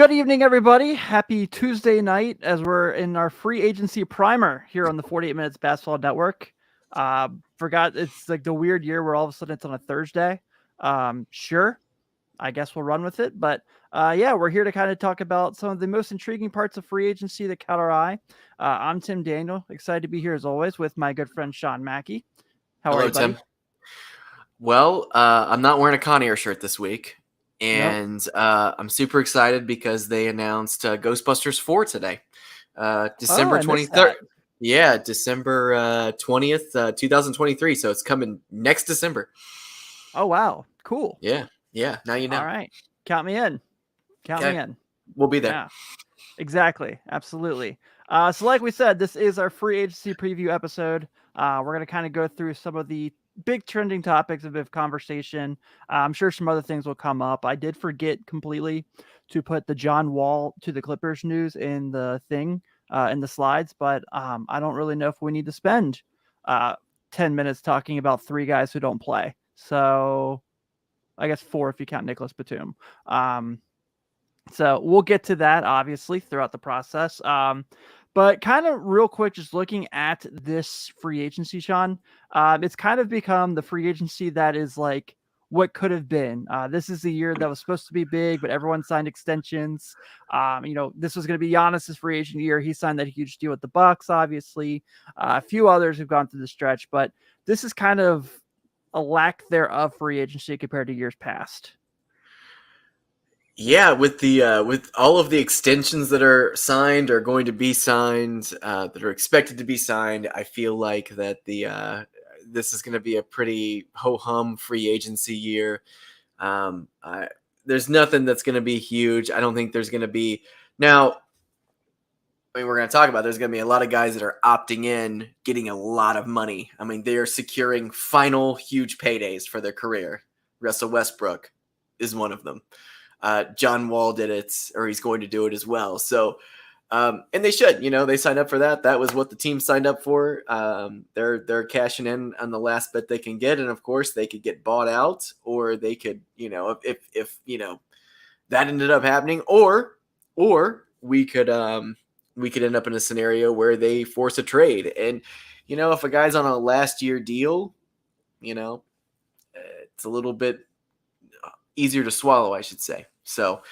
Good evening, everybody. Happy Tuesday night as we're in our free agency primer here on the 48 Minutes Basketball Network. Forgot it's like the weird year where all of a sudden it's on a Thursday. Sure, I guess we'll run with it. But yeah, we're here to kind of talk about some of the most intriguing parts of free agency that caught our eye. I'm Tim Daniel, excited to be here as always with my good friend Sean Mackey. How are Hello, you, buddy? Tim. Well, I'm not wearing a Conair shirt this week, Nope. and I'm super excited because they announced Ghostbusters 4 today, Oh, December I missed 23rd. that. Yeah, December 20th, 2023. So it's coming next December. Oh, wow. Cool. Yeah. Now you All know. right. Count me in. Count me Okay, in. we'll be there. Yeah. Exactly. Absolutely. So like we said, this is our free agency preview episode. We're going to kind of go through some of the big trending topics of conversation. I'm sure some other things will come up. I did forget completely to put the John Wall to the Clippers news in the thing, in the slides, but I don't really know if we need to spend uh, 10 minutes talking about three guys who don't play. So I guess four if you count Nicholas Batum. So we'll get to that obviously throughout the process. But kind of real quick, just looking at this free agency, Sean, it's kind of become the free agency that is like what could have been. This is the year that was supposed to be big, but everyone signed extensions. This was going to be Giannis's free agent year. He signed that huge deal with the Bucks, obviously. A few others have gone through the stretch, but this is kind of a lack thereof free agency compared to years past. Yeah, with all of the extensions that are signed or going to be signed, that are expected to be signed, I feel like that this is going to be a pretty ho hum free agency year. Um, I, there's nothing that's going to be huge. I don't think there's going to be now. I mean, we're going to talk about there's going to be a lot of guys that are opting in, getting a lot of money. I mean, they are securing final huge paydays for their career. Russell Westbrook is one of them. John Wall did it, or he's going to do it as well. So, and they should, they signed up for that. That was what the team signed up for. They're cashing in on the last bet they can get, and of course they could get bought out, or they could, if that ended up happening, or we could end up in a scenario where they force a trade, and if a guy's on a last year deal, it's a little bit easier to swallow, I should say. So,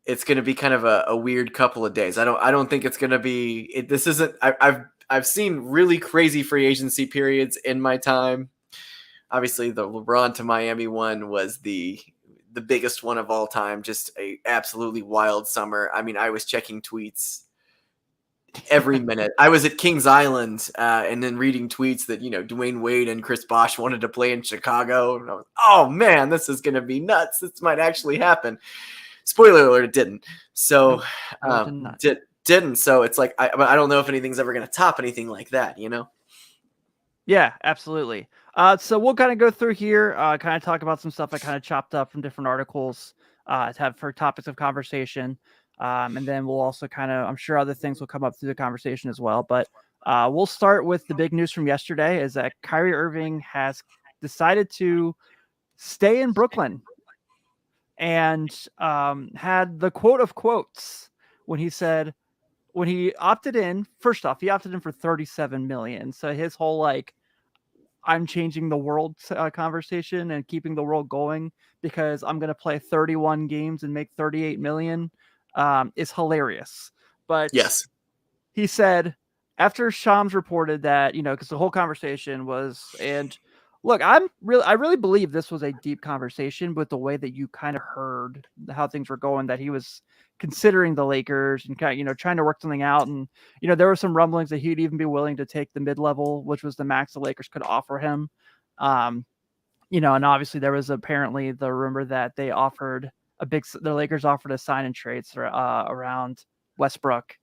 it's going to be kind of a weird couple of days. I don't think it's going to be. This isn't. I've seen really crazy free agency periods in my time. Obviously, the LeBron to Miami one was the biggest one of all time. Just a absolutely wild summer. I mean, I was checking tweets every minute. I was at Kings Island and then reading tweets that, Dwayne Wade and Chris Bosh wanted to play in Chicago. And I was, oh, man, this is going to be nuts. This might actually happen. Spoiler alert, it didn't. So, No, didn't. So it's like, I don't know if anything's ever going to top anything like that, Yeah, absolutely. So we'll kind of go through here, kind of talk about some stuff I kind of chopped up from different articles to have for topics of conversation. And then we'll also I'm sure other things will come up through the conversation as well. But we'll start with the big news from yesterday is that Kyrie Irving has decided to stay in Brooklyn and had the quote of quotes when he said, when he opted in, first off, he opted in for 37 million. So his whole I'm changing the world conversation and keeping the world going because I'm going to play 31 games and make 38 million is hilarious. But yes, he said after Shams reported that, because the whole conversation was, and look, I really believe this was a deep conversation with the way that you kind of heard how things were going, that he was considering the Lakers and kind of, trying to work something out. And, there were some rumblings that he'd even be willing to take the mid-level, which was the max the Lakers could offer him. And obviously there was apparently the rumor that the Lakers offered a sign and trades around Westbrook,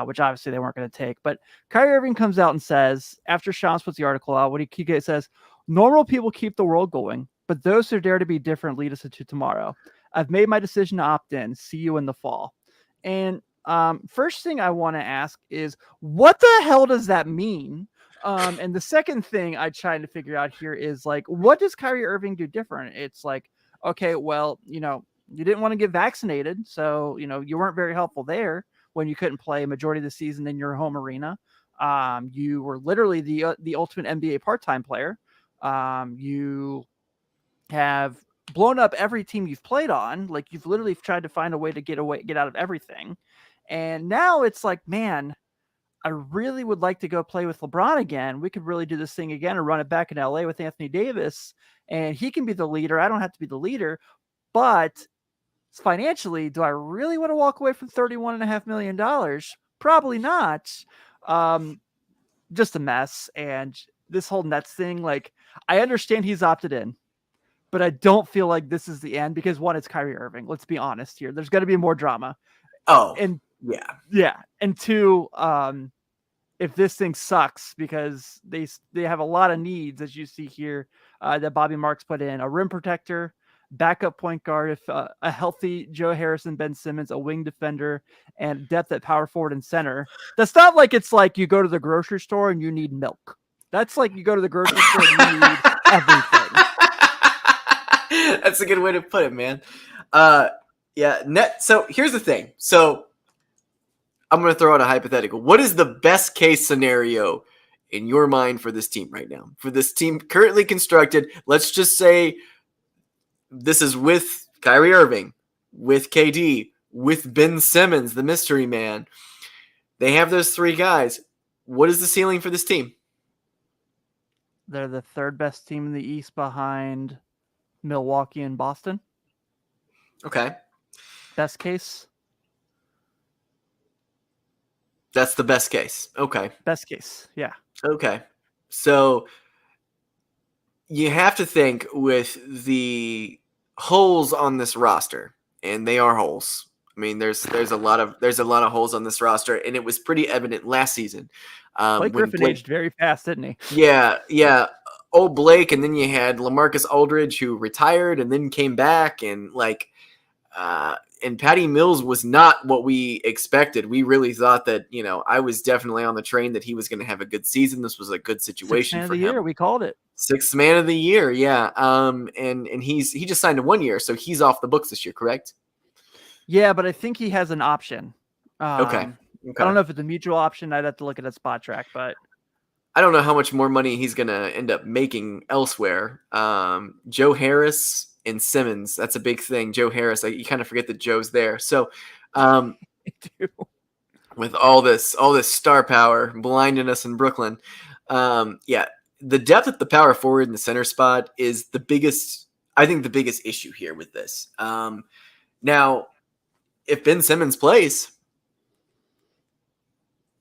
which obviously they weren't going to take. But Kyrie Irving comes out and says, after Shams puts the article out, what he says, normal people keep the world going, but those who dare to be different lead us into tomorrow. I've made my decision to opt in. See you in the fall. And first thing I want to ask is, what the hell does that mean? And the second thing I try to figure out here is what does Kyrie Irving do different? It's like, okay, well, you didn't want to get vaccinated, so you weren't very helpful there when you couldn't play a majority of the season in your home arena. You were literally the ultimate NBA part-time player. You have blown up every team you've played on. Like, you've literally tried to find a way to get out of everything. And now it's like, man, I really would like to go play with LeBron again. We could really do this thing again and run it back in LA with Anthony Davis, and he can be the leader. I don't have to be the leader. But financially, do I really want to walk away from $31.5 million? Probably not. Just a mess. And this whole Nets thing, like, I understand he's opted in, but I don't feel like this is the end because, one, it's Kyrie Irving. Let's be honest here. There's going to be more drama. Oh, And yeah. And two, if this thing sucks, because they have a lot of needs, as you see here, that Bobby Marks put in: a rim protector, backup point guard, if a healthy Joe Harrison, Ben Simmons, a wing defender, and depth at power forward and center. That's not like it's like you go to the grocery store and you need milk. That's like you go to the grocery store and you need everything. That's a good way to put it, man. So here's the thing. So I'm going to throw out a hypothetical. What is the best case scenario in your mind for this team right now? For this team currently constructed, let's just say this is with Kyrie Irving, with KD, with Ben Simmons, the mystery man. They have those three guys. What is the ceiling for this team? They're the third best team in the East behind Milwaukee and Boston. Okay. Best case. That's the best case. Okay. Best case. Yeah. Okay. So you have to think with the holes on this roster, and they are holes. I mean, there's a lot of holes on this roster, and it was pretty evident last season. Blake Griffin aged very fast, didn't he? Yeah. Old Blake, and then you had LaMarcus Aldridge, who retired and then came back, and and Patty Mills was not what we expected. We really thought that, I was definitely on the train that he was going to have a good season. This was a good situation Sixth man for of the him. year, we called it. Sixth man of the year, yeah. And he just signed a 1 year, so he's off the books this year, correct? Yeah, but I think he has an option. Okay. I don't know if it's a mutual option. I'd have to look at a spot track, but I don't know how much more money he's going to end up making elsewhere. Joe Harris and Simmons, that's a big thing. Joe Harris, you kind of forget that Joe's there. So with all this star power blinding us in Brooklyn, the depth at the power forward and the center spot is the biggest issue here with this. Now, if Ben Simmons plays,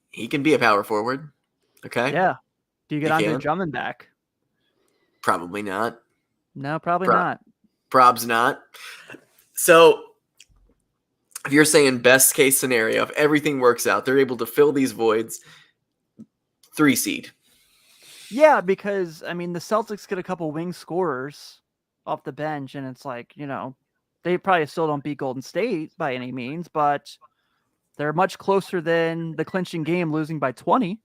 he can be a power forward. Okay. Yeah. Do you get Andre Drummond back? Probably not. No, probably not. Prob's not. So if you're saying best case scenario, if everything works out, they're able to fill these voids, 3 seed. Yeah, because I mean the Celtics get a couple wing scorers off the bench, and it's like, they probably still don't beat Golden State by any means, but they're much closer than the clinching game, losing by 20.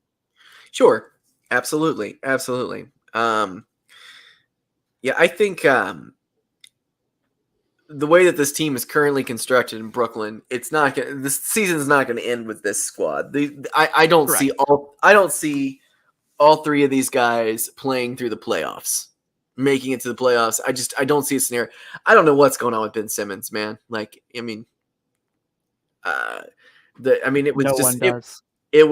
Sure. Absolutely. I think the way that this team is currently constructed in Brooklyn, this season's not going to end with this squad. I don't see all three of these guys playing through the playoffs, making it to the playoffs. I don't see a scenario. I don't know what's going on with Ben Simmons, man. It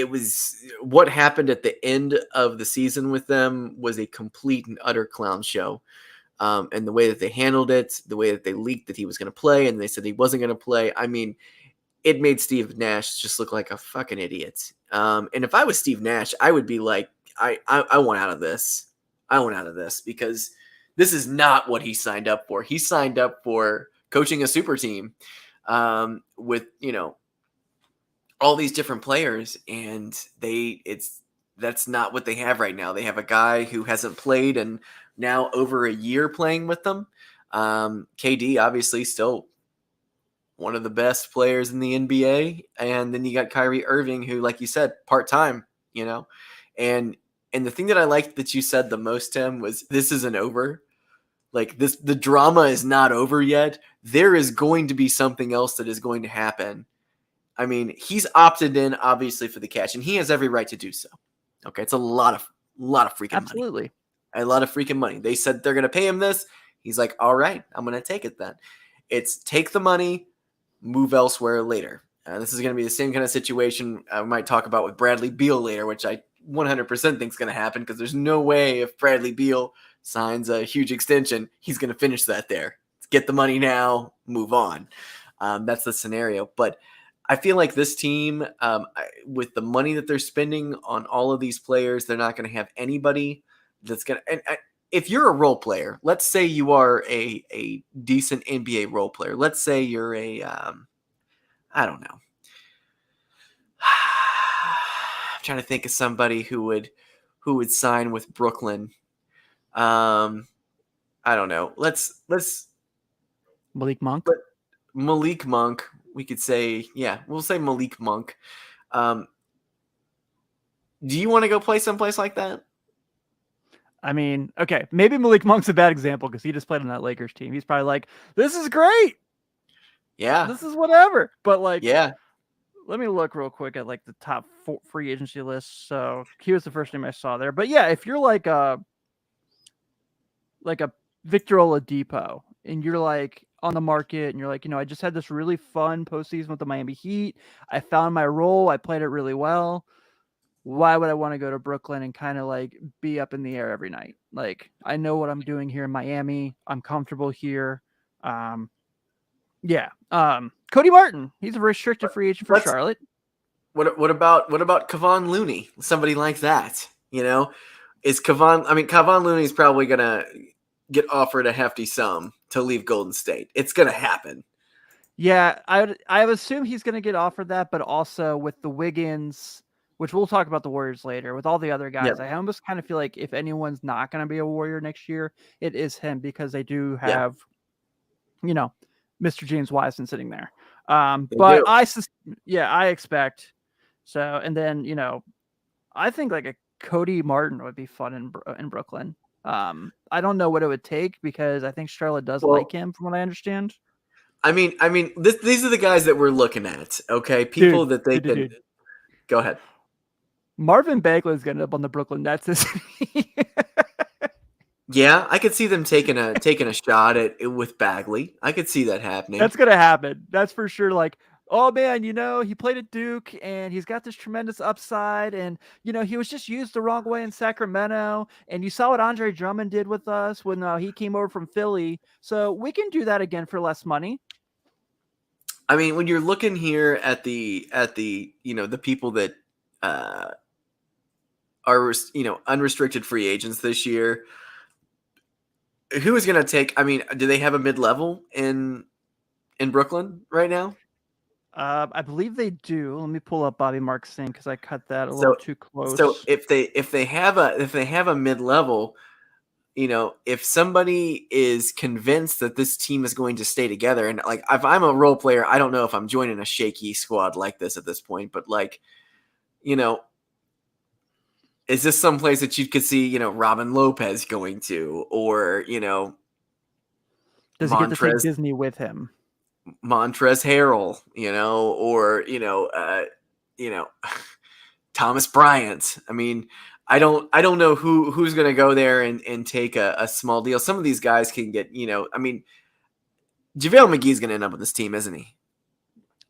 was what happened at the end of the season with them was a complete and utter clown show. And the way that they handled it, the way that they leaked that he was going to play and they said he wasn't going to play. I mean, it made Steve Nash just look like a fucking idiot. And if I was Steve Nash, I would be like, I want out of this. I want out of this because this is not what he signed up for. He signed up for coaching a super team with, all these different players, and that's not what they have right now. They have a guy who hasn't played in now over a year playing with them. KD obviously still one of the best players in the NBA, and then you got Kyrie Irving, who, like you said, part-time, and the thing that I liked that you said the most, Tim, was this isn't over. Like the drama is not over yet. There is going to be something else that is going to happen. I mean, he's opted in obviously for the cash, and he has every right to do so. Okay, it's a lot of freaking money. Absolutely. A lot of freaking money. They said they're going to pay him this. He's like, all right, I'm going to take it then. It's take the money, move elsewhere later. This is going to be the same kind of situation I might talk about with Bradley Beal later, which I 100% think is going to happen because there's no way if Bradley Beal signs a huge extension, he's going to finish that there. Let's get the money now, move on. That's the scenario. But I feel like this team, with the money that they're spending on all of these players, they're not going to have anybody that's going to – if you're a role player, let's say you are a decent NBA role player. Let's say you're a I don't know. I'm trying to think of somebody who would sign with Brooklyn. I don't know. Let's Malik Monk. Malik Monk. We could say, yeah, we'll say Malik Monk. Do you want to go play someplace like that? I mean, okay, maybe Malik Monk's a bad example because he just played on that Lakers team. He's probably like, this is great. Yeah. This is whatever. But like, yeah. Let me look real quick at like the top free agency list. So he was the first name I saw there. But yeah, if you're like a Victor Oladipo and you're like on the market and you're like, I just had this really fun postseason with the Miami Heat. I found my role. I played it really well. Why would I want to go to Brooklyn and kind of like be up in the air every night? Like, I know what I'm doing here in Miami. I'm comfortable here. Yeah. Cody Martin, he's a restricted free agent for Charlotte. What about Kevon Looney? Somebody like that, is Kevon Looney is probably going to get offered a hefty sum to leave Golden State. It's going to happen. Yeah, I would assume he's going to get offered that, but also with the Wiggins, which we'll talk about the Warriors later, with all the other guys, I almost kind of feel like if anyone's not going to be a Warrior next year, it is him because they do have, Mr. James Wiseman sitting there. But I expect so. And then, I think like a Cody Martin would be fun in Brooklyn. I don't know what it would take because I think Charlotte does like him from what I understand. I mean, these are the guys that we're looking at. Okay. People that they can go ahead. Marvin Bagley is going to end up on the Brooklyn Nets this week. Yeah, I could see them taking a shot at it with Bagley. I could see that happening. That's going to happen. That's for sure. Like, oh man, he played at Duke and he's got this tremendous upside and, he was just used the wrong way in Sacramento. And you saw what Andre Drummond did with us when he came over from Philly. So we can do that again for less money. I mean, when you're looking here at the the people that are unrestricted free agents this year, who is going to take? I mean, do they have a mid-level in Brooklyn right now? I believe they do. Let me pull up Bobby Marks' thing because I cut that a little too close. So if they have a mid-level, if somebody is convinced that this team is going to stay together, and like if I'm a role player, I don't know if I'm joining a shaky squad like this at this point, but like, is this someplace that you could see, Robin Lopez going to, or does he get to take Disney with him? Montrezl Harrell, or Thomas Bryant. I mean, I don't know who's going to go there and take a small deal. Some of these guys can get, JaVale McGee's going to end up with this team, isn't he?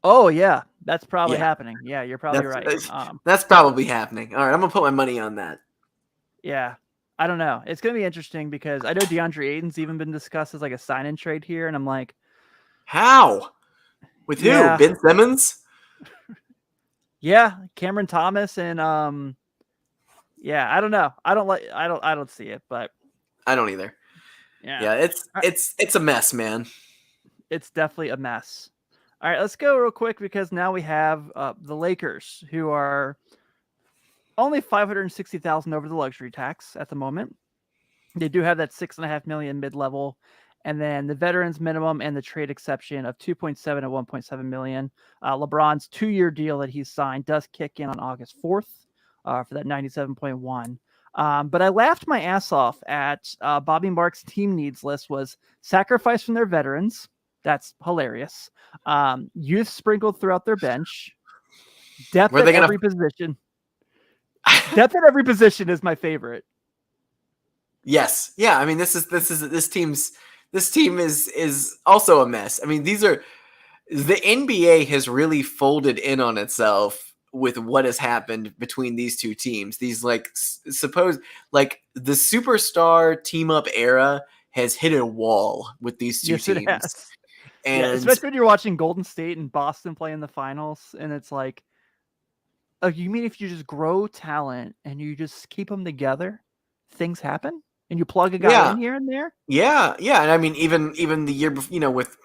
Oh yeah, that's probably happening. Yeah, you're probably right. That's probably happening. All right, I'm going to put my money on that. Yeah. I don't know. It's going to be interesting because I know DeAndre Ayton's even been discussed as like a sign-in trade here, and I'm like, how? With who? Ben Simmons? Yeah, Cameron Thomas and I don't know. I don't see it, but I don't either. Yeah, it's a mess, man. It's definitely a mess. All right, let's go real quick because now we have the Lakers, who are only $560,000 over the luxury tax at the moment. They do have that $6.5 million mid-level, and then the veterans minimum and the trade exception of 2.7 and 1.7 million. LeBron's 2-year deal that he's signed does kick in on August 4th for that 97.1. But I laughed my ass off at Bobby Marks' team needs list was sacrifice from their veterans. That's hilarious. Youth sprinkled throughout their bench. Depth Were at they gonna? every position. Depth at every position is my favorite. Yes, yeah. I mean, this team is also a mess. I mean, the NBA has really folded in on itself with what has happened between these two teams. These like suppose like the superstar team up era has hit a wall with these two Yes, it teams, has. Yeah, and especially when you're watching Golden State and Boston play in the finals, and it's like, oh, you mean if you just grow talent and you just keep them together, things happen, and you plug a guy yeah, in here and there? yeah. And I mean, even the year before, with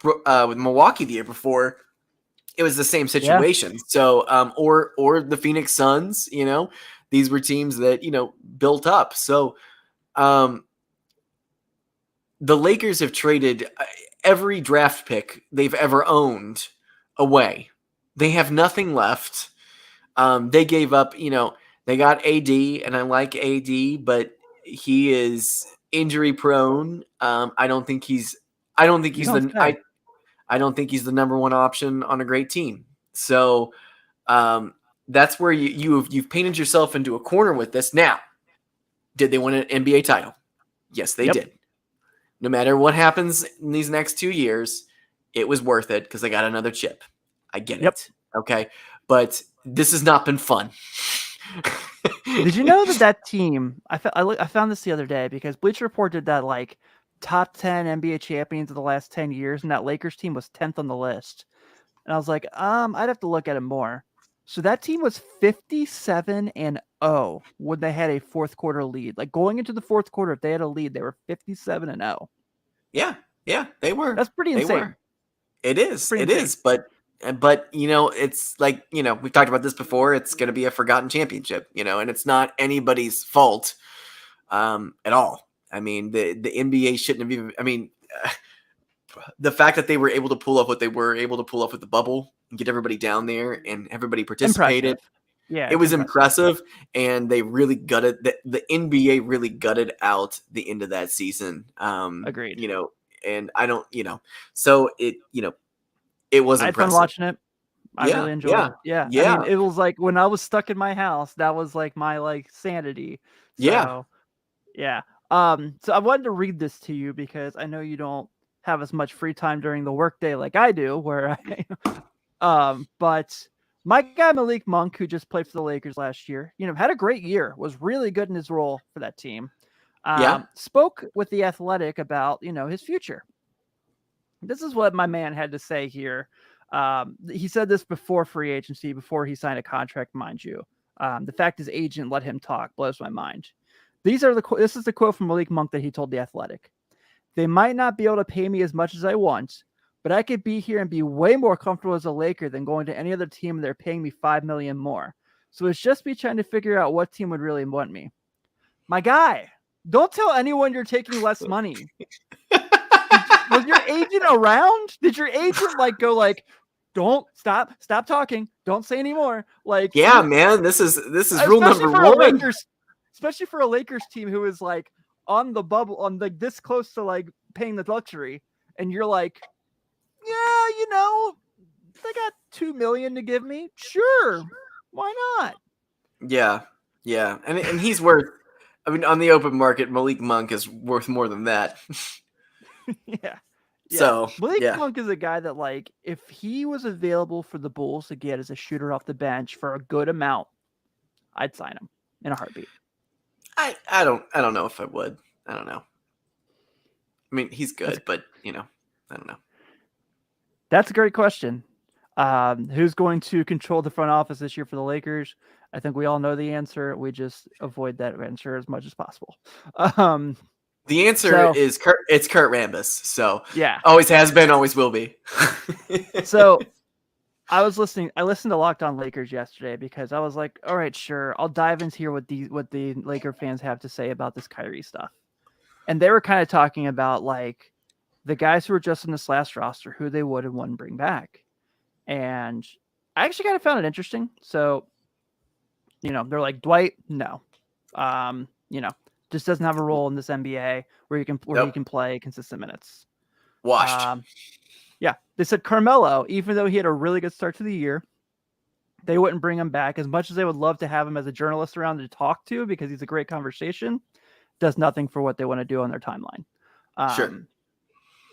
Milwaukee the year before, it was the same Yeah, situation. So, or the Phoenix Suns, these were teams that built up. So, um, the Lakers have traded every draft pick they've ever owned away. They have nothing left. They gave up. They got AD, and I like AD, but he is injury prone. I don't think you he's don't the. say. I don't think he's the number one option on a great team. So um, that's where you've painted yourself into a corner with this. Now, did they win an NBA title? Yes, they Yep, did. No matter what happens in these next 2 years, it was worth it because I got another chip. I get yep. it. Okay. But this has not been fun. Did you know that team? I found this the other day because Bleacher Report did that like top 10 NBA champions of the last 10 years, and that Lakers team was 10th on the list. And I was like, I'd have to look at it more. So that team was 57-0 when they had a fourth quarter lead. Like going into the fourth quarter, if they had a lead, they were 57-0. Yeah. Yeah. They were. That's pretty They insane. were. It That's is. pretty It insane. is. But it's like, we've talked about this before. It's going to be a forgotten championship, and it's not anybody's fault at all. I mean, the NBA shouldn't have even, I mean, the fact that they were able to pull up what they were able to pull up with the bubble and get everybody down there and everybody participated. Impressive. Yeah, It it's was impressive. impressive, and they really gutted the NBA really gutted out the end of that season. Agreed. And I don't, so it was I had fun impressive. watching it. I Yeah, really enjoyed yeah, it. Yeah. I mean, yeah, it was like when I was stuck in my house, that was like my like sanity. yeah, So yeah. So I wanted to read this to you because I know you don't have as much free time during the workday like I do, where I but my guy Malik Monk, who just played for the Lakers last year, had a great year, was really good in his role for that team. yeah, Spoke with the Athletic about, his future. This is what my man had to say here. He said this before free agency, before he signed a contract, mind you. The fact his agent let him talk blows my mind. This is the quote from Malik Monk that he told the Athletic. They might not be able to pay me as much as I want, but I could be here and be way more comfortable as a Laker than going to any other team and they're paying me $5 million more. So it's just me trying to figure out what team would really want me. My guy, don't tell anyone you're taking less money. Was your agent around? Did your agent go don't stop talking, don't say anymore? Like yeah, you're man. This is rule especially number for a one. Lakers team who is like on the bubble, on like this close to like paying the luxury, and you're like, yeah, they got $2 million to give me. Sure, why not? Yeah, yeah, and he's worth. I mean, on the open market, Malik Monk is worth more than that. Yeah, yeah. So Malik yeah, Monk is a guy that like if he was available for the Bulls to get as a shooter off the bench for a good amount, I'd sign him in a heartbeat. I don't know if I would. I don't know. I mean, he's That's good, but I don't know. That's a great question. Who's going to control the front office this year for the Lakers? I think we all know the answer. We just avoid that answer as much as possible. Um, The answer so is Kurt. It's Kurt Rambis. So yeah. always has been, always will be. So I listened to Locked On Lakers yesterday because I was like, all right, sure, I'll dive into here what the Laker fans have to say about this Kyrie stuff. And they were kind of talking about like the guys who were just in this last roster, who they would and wouldn't bring back. And I actually kind of found it interesting. So, they're like, Dwight, no. just doesn't have a role in this NBA where he Nope. can play consistent minutes. Washed. Yeah, they said Carmelo, even though he had a really good start to the year, they wouldn't bring him back as much as they would love to have him as a journalist around to talk to because he's a great conversation. Does nothing for what they want to do on their timeline. Sure.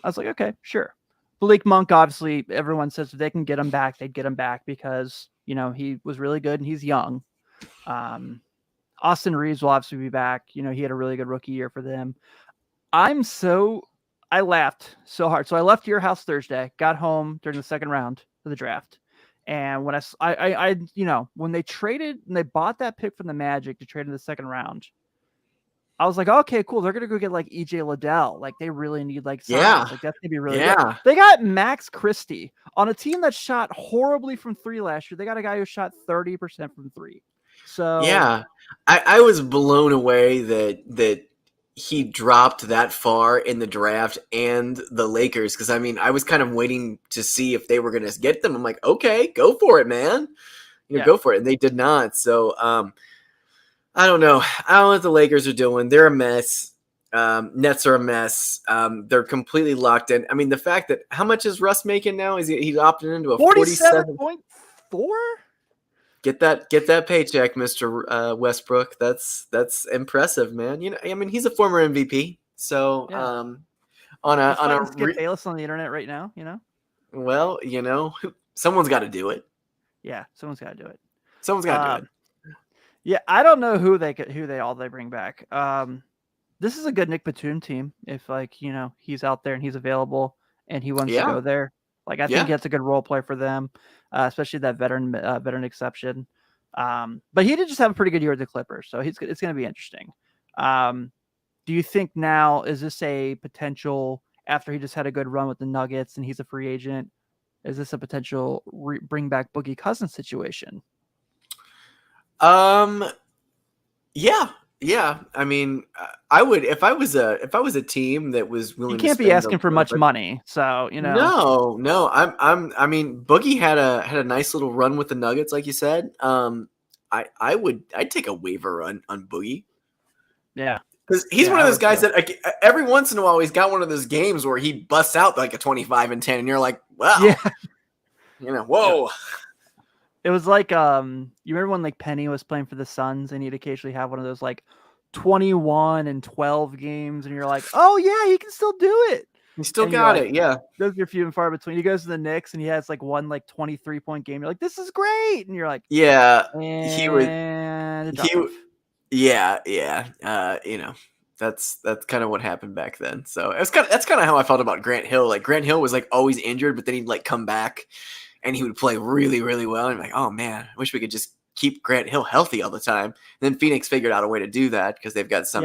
I was like, okay, sure. Malik Monk, obviously, everyone says if they can get him back, they'd get him back because, he was really good and he's young. Austin Reeves will obviously be back. He had a really good rookie year for them. I laughed so hard. So I left your house Thursday, got home during the second round of the draft. And when when they bought that pick from the Magic to trade in the second round, I was like, okay, cool. They're gonna go get like EJ Liddell. Like they really need like size. Yeah. Like that's gonna be really good. They got Max Christie on a team that shot horribly from three last year. They got a guy who shot 30% from three. So yeah, I was blown away that he dropped that far in the draft and the Lakers, because I was kind of waiting to see if they were going to get them. I'm like, okay, go for it, man. Go for it. And they did not. So I don't know. I don't know what the Lakers are doing. They're a mess. Nets are a mess. They're completely locked in. The fact that how much is Russ making now? He's opted into a 47.4? Get that paycheck, Mr. Westbrook. That's impressive, man. He's a former MVP. So Skip Bayless on the internet right now, Well, someone's got to do it. Yeah, someone's got to do it. Someone's got to do it. Yeah, I don't know who they bring back. This is a good Nick Batum team. If he's out there and he's available and he wants to go there, I think that's a good role play for them, especially that veteran exception. But he did just have a pretty good year with the Clippers, so it's going to be interesting. Do you think now is this a potential after he just had a good run with the Nuggets and he's a free agent? Is this a potential bring back Boogie Cousins situation? Yeah. I would if I was a team that was willing. You can't be asking for much money, so No. Boogie had a nice little run with the Nuggets, like you said. I'd take a waiver on Boogie. Yeah, because he's one of those guys that every once in a while he's got one of those games where he busts out like a 25 and 10, and you're like, wow, whoa. Yeah. It was like, you remember when Penny was playing for the Suns and he'd occasionally have one of those 21 and 12 games and you're like, oh yeah, he can still do it. He still got it. Yeah. Those are few and far between. He goes to the Knicks and he has one 23-point game. You're like, this is great. And you're like, yeah, that's kind of what happened back then. So that's kind of how I felt about Grant Hill. Grant Hill was always injured, but then he'd come back and he would play really, really well. And I'm like, oh man, I wish we could just keep Grant Hill healthy all the time. And then Phoenix figured out a way to do that because they've got some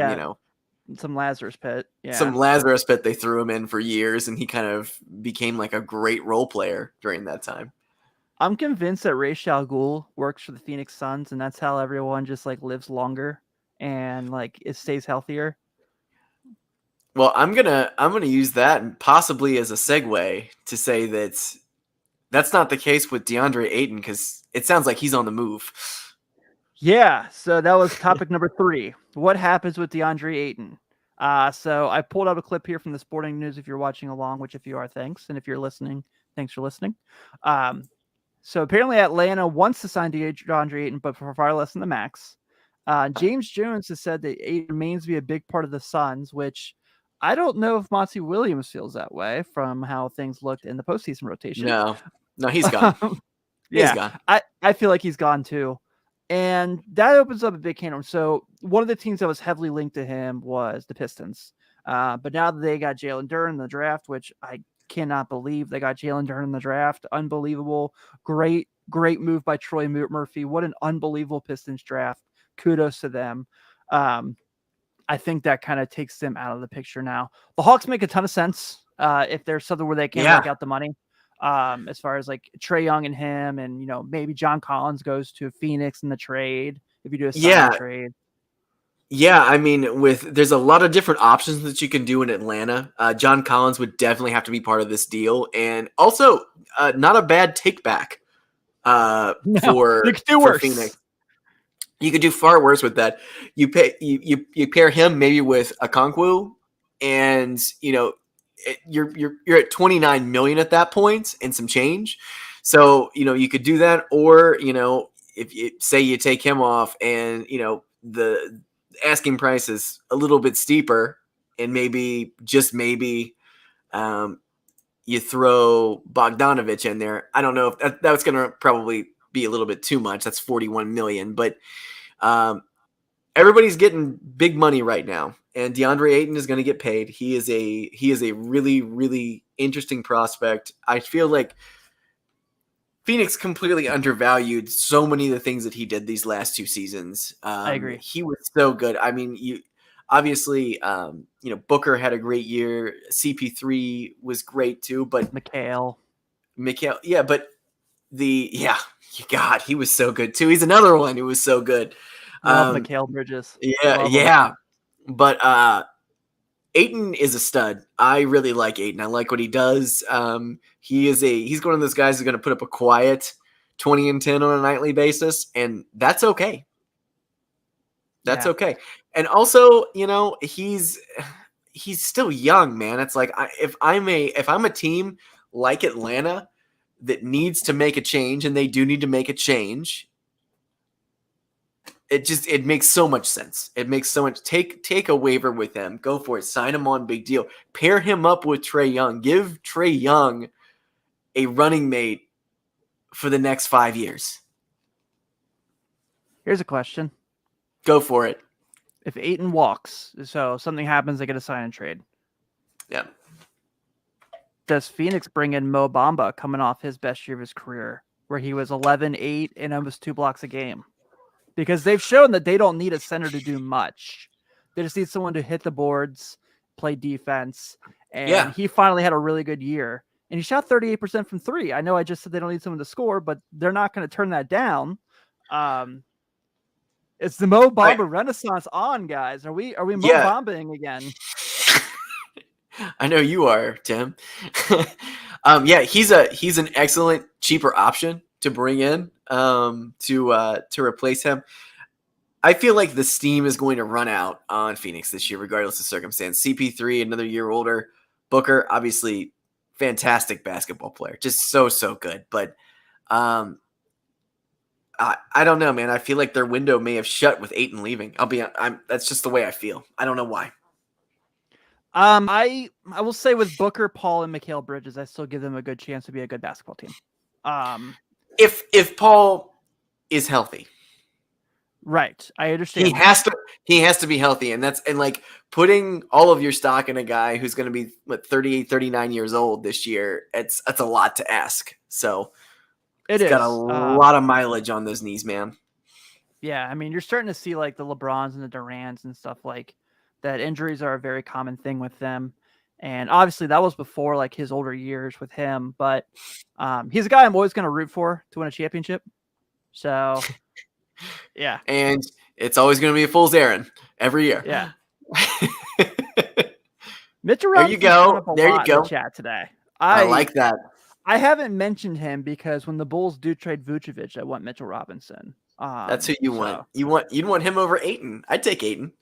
Lazarus pit. Yeah. Some Lazarus pit they threw him in for years, and he kind of became a great role player during that time. I'm convinced that Ra's al Ghul works for the Phoenix Suns, and that's how everyone just lives longer and it stays healthier. Well, I'm gonna use that possibly as a segue to say that's not the case with DeAndre Ayton, because it sounds like he's on the move. Yeah, so that was topic number 3. What happens with DeAndre Ayton? So I pulled out a clip here from the Sporting News if you're watching along, which if you are, thanks. And if you're listening, thanks for listening. So apparently Atlanta wants to sign DeAndre Ayton, but for far less than the max. James Jones has said that Ayton remains to be a big part of the Suns, which I don't know if Monty Williams feels that way from how things looked in the postseason rotation. No, he's gone. Yeah, he's gone. I feel like he's gone too. And that opens up a big can of worms. So one of the teams that was heavily linked to him was the Pistons. But now that they got Jalen Duren in the draft, which I cannot believe they got Jalen Duren in the draft. Unbelievable. Great move by Troy Murphy. What an unbelievable Pistons draft. Kudos to them. I think that kind of takes them out of the picture now. The Hawks make a ton of sense if there's something where they can work out the money. As far as Trae Young and him, and maybe John Collins goes to Phoenix in the trade if you do a sign trade. Yeah, there's a lot of different options that you can do in Atlanta. John Collins would definitely have to be part of this deal, and also not a bad take back for Phoenix. You could do far worse with that. You pair him maybe with a Okonkwo, and you're at 29 million at that point and some change. So you could do that, or if you say you take him off, and the asking price is a little bit steeper, and maybe just maybe you throw Bogdanovich in there. I don't know if that's going to probably be a little bit too much. That's 41 million, but um, everybody's getting big money right now, and DeAndre Ayton is going to get paid. He is a really, really interesting prospect. I feel like Phoenix completely undervalued so many of the things that he did these last 2 seasons. I agree. He was so good. I mean, obviously, Booker had a great year. CP3 was great too, but Mikhail, yeah, but God, he was so good too. He's another one who was so good. love Mikhail Bridges. Yeah, Love him. yeah. But Ayton is a stud. I really like Ayton. I like what he does. He's one of those guys who's going to put up a quiet 20 and 10 on a nightly basis, and that's okay. That's okay. And also, he's still young, man. It's like if I'm a team like Atlanta that needs to make a change, and they do need to make a change, it makes so much sense. It makes so much. Take a waiver with him. Go for it. Sign him on. Big deal. Pair him up with Trae Young. Give Trae Young a running mate for the next 5 years. Here's a question. Go for it. If Ayton walks, so something happens, they get a sign and trade. Yeah. Does Phoenix bring in Mo Bamba coming off his best year of his career, where he was 11-8 and almost 2 blocks a game? Because they've shown that they don't need a center to do much. They just need someone to hit the boards, play defense. And he finally had a really good year. And he shot 38% from 3. I know I just said they don't need someone to score, but they're not going to turn that down. It's the Mo Bamba renaissance on, guys. Are we Mo Bambaing again? I know you are, Tim. He's an excellent cheaper option to bring in to replace him. I feel like the steam is going to run out on Phoenix this year, regardless of circumstance. CP3, another year older. Booker, obviously, fantastic basketball player, just so good. But I don't know, man. I feel like their window may have shut with Ayton leaving. That's just the way I feel. I don't know why. I will say with Booker, Paul, and Mikhail Bridges, I still give them a good chance to be a good basketball team. If Paul is healthy, right? I understand. He has to be healthy, and like putting all of your stock in a guy who's going to be 38, 39 years old this year. That's a lot to ask. So it's got a lot of mileage on those knees, man. Yeah, I mean, you're starting to see like the LeBrons and the Durants and stuff like that. Injuries are a very common thing with them. And obviously that was before like his older years with him, but he's a guy I'm always going to root for to win a championship. So yeah. And it's always going to be a Fool's Aaron every year. Yeah. Mitchell Robinson. There you go. In the chat today. I like that. I haven't mentioned him because when the Bulls do trade Vucevic, I want Mitchell Robinson. That's who you want. You'd want him over Ayton. I'd take Ayton.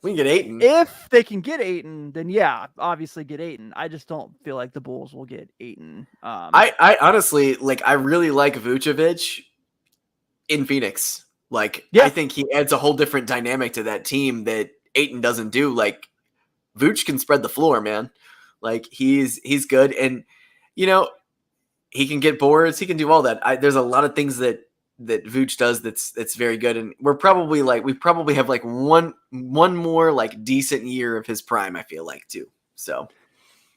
We can get Ayton. If they can get Ayton, then yeah, obviously get Ayton. I just don't feel like the Bulls will get Ayton. I honestly I really like Vucevic in Phoenix. I think he adds a whole different dynamic to that team that Ayton doesn't do. Like Vooch can spread the floor, man. Like he's good, and he can get boards. He can do all that. There's a lot of things that Vooch does that's very good, and we probably have one more decent year of his prime. I feel like too. So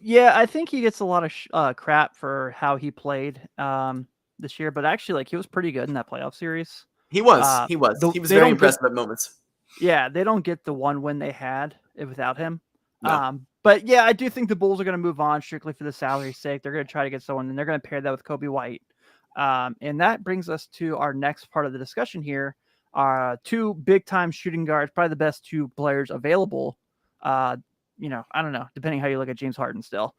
yeah, I think he gets a lot of crap for how he played this year, but actually he was pretty good in that playoff series. He was very impressive at moments. Yeah, they don't get the one win they had without him. No. But yeah, I do think the Bulls are going to move on strictly for the salary's sake. They're going to try to get someone, and they're going to pair that with Kobe White. And that brings us to our next part of the discussion here. 2 big-time shooting guards, probably the best 2 players available. I don't know, depending how you look at James Harden still.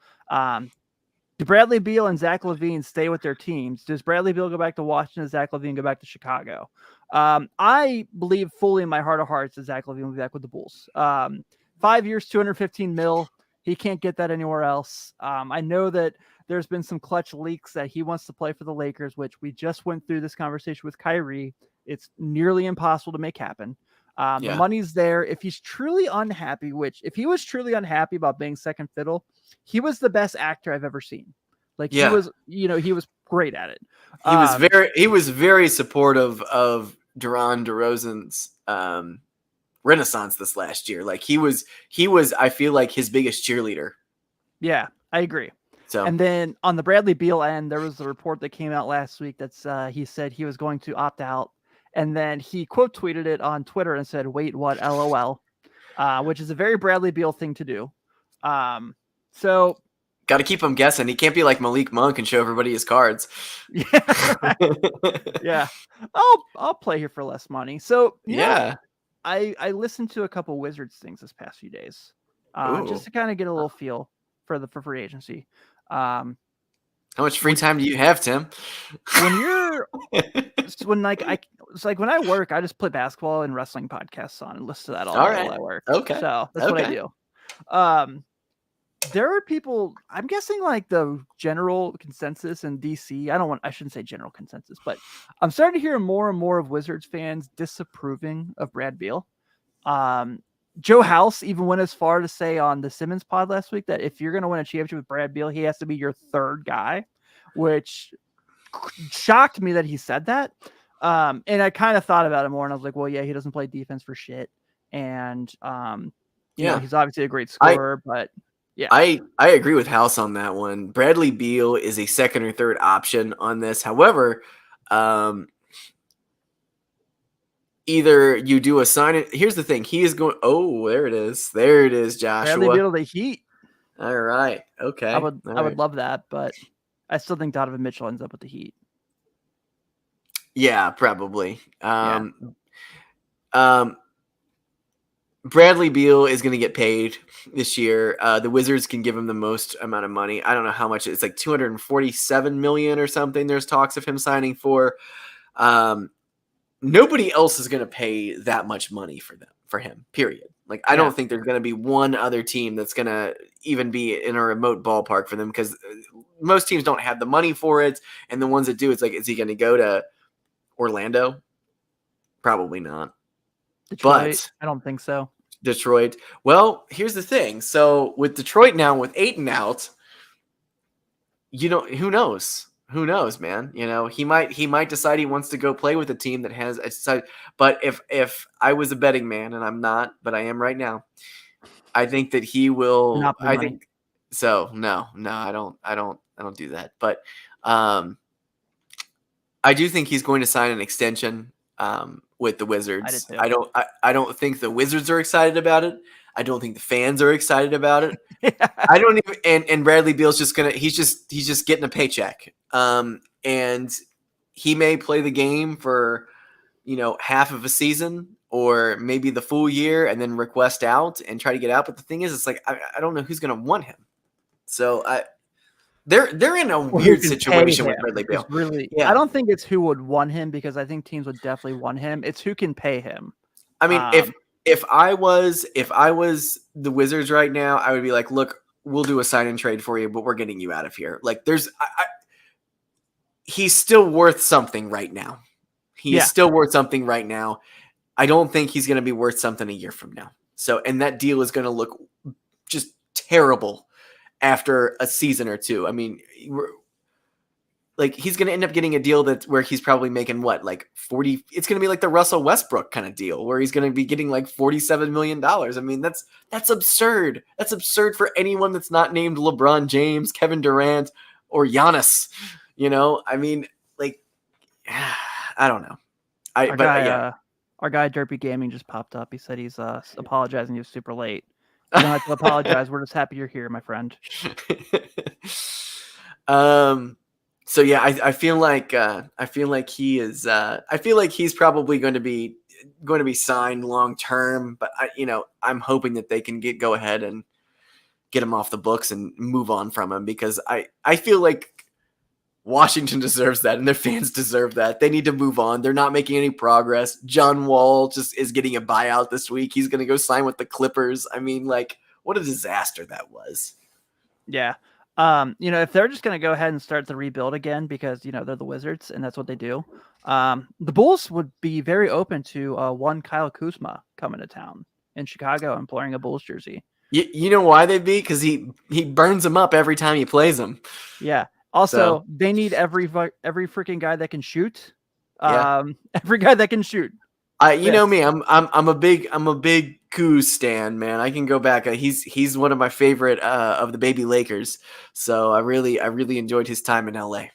Do Bradley Beal and Zach LaVine stay with their teams? Does Bradley Beal go back to Washington? Does Zach LaVine go back to Chicago? I believe fully in my heart of hearts that Zach LaVine will be back with the Bulls. 5 years, 215 mil. He can't get that anywhere else. I know that there's been some clutch leaks that he wants to play for the Lakers, which we just went through this conversation with Kyrie. It's nearly impossible to make happen. The money's there. If he's truly unhappy, if he was truly unhappy about being second fiddle, he was the best actor I've ever seen. Like he was great at it. He was very supportive of DeRozan DeRozan's renaissance this last year. Like he was, I feel like his biggest cheerleader. Yeah, I agree. So, and then on the Bradley Beal end, there was a report that came out last week that's he said he was going to opt out. And then he quote tweeted it on Twitter and said, "Wait, what? LOL," which is a very Bradley Beal thing to do. So got to keep him guessing. He can't be like Malik Monk and show everybody his cards. Yeah, yeah. I'll play here for less money. So yeah, I listened to a couple Wizards things this past few days, just to kind of get a little feel for free agency. How much free time do you have, Tim? When I work, I just put basketball and wrestling podcasts on and listen to that all day while I work. Okay. So that's what I do. There are people, I'm guessing like the general consensus in DC. I shouldn't say general consensus, but I'm starting to hear more and more of Wizards fans disapproving of Brad Beal. Joe House even went as far to say on the Simmons pod last week that if you're going to win a championship with Brad Beal, he has to be your third guy, which shocked me that he said that. And I kind of thought about it more and I was like, well, yeah, he doesn't play defense for shit. And, you know, he's obviously a great scorer, but yeah, I agree with House on that one. Bradley Beal is a second or third option on this. However, either you do a sign it. Here's the thing. He is going. Oh, there it is. There it is, Joshua. Bradley Beal to the Heat. All right. Okay. I would love that, but I still think Donovan Mitchell ends up with the Heat. Yeah, probably. Bradley Beal is going to get paid this year. The Wizards can give him the most amount of money. I don't know how much. It's like $247 million or something. There's talks of him signing for. Nobody else is going to pay that much money for him, period. Like, I don't think there's going to be one other team that's going to even be in a remote ballpark for them because most teams don't have the money for it. And the ones that do, it's like, is he going to go to Orlando? Probably not. Detroit, but I don't think so. Detroit. Well, here's the thing. So with Detroit now, with Ayton out, who knows? Who knows, man? He might decide he wants to go play with a team that has a side. But if I was a betting man, and I'm not, but I am right now, I think that he will. I think so. No, I don't do that. But I do think he's going to sign an extension with the Wizards. I don't think the Wizards are excited about it. I don't think the fans are excited about it. I don't even. And Bradley Beal's he's just getting a paycheck. And he may play the game for, half of a season or maybe the full year and then request out and try to get out. But the thing is, it's like, I don't know who's going to want him. So they're in a weird situation with Bradley Beal. Really, yeah. I don't think it's who would want him because I think teams would definitely want him. It's who can pay him. I mean, if I was the Wizards right now, I would be like, look, we'll do a sign and trade for you, but we're getting you out of here. Like he's still worth something right now. He's still worth something right now. I don't think he's going to be worth something a year from now. So, and that deal is going to look just terrible after a season or two. I mean, he's going to end up getting a deal where he's probably making like 40. It's going to be like the Russell Westbrook kind of deal where he's going to be getting like $47 million. I mean, that's absurd. That's absurd for anyone that's not named LeBron James, Kevin Durant, or Giannis. I mean, I don't know. Our guy Derpy Gaming just popped up. He said he's apologizing. He was super late. You don't have to apologize. We're just happy you're here, my friend. So yeah, I feel like he is. I feel like he's probably going to be signed long term. But I'm hoping that they can go ahead and get him off the books and move on from him, because I feel like Washington deserves that, and their fans deserve that. They need to move on. They're not making any progress. John Wall just is getting a buyout this week. He's going to go sign with the Clippers. I mean, like, what a disaster that was. Yeah. If they're just going to go ahead and start the rebuild again because, they're the Wizards and that's what they do, the Bulls would be very open to one Kyle Kuzma coming to town in Chicago and wearing a Bulls jersey. You know why they'd be? Because he burns them up every time he plays them. Yeah. Also, they need every freaking guy that can shoot. Yeah. Every guy that can shoot. You know me, I'm a big Kuz stan, man. I can go back. He's one of my favorite of the baby Lakers. So I really enjoyed his time in LA.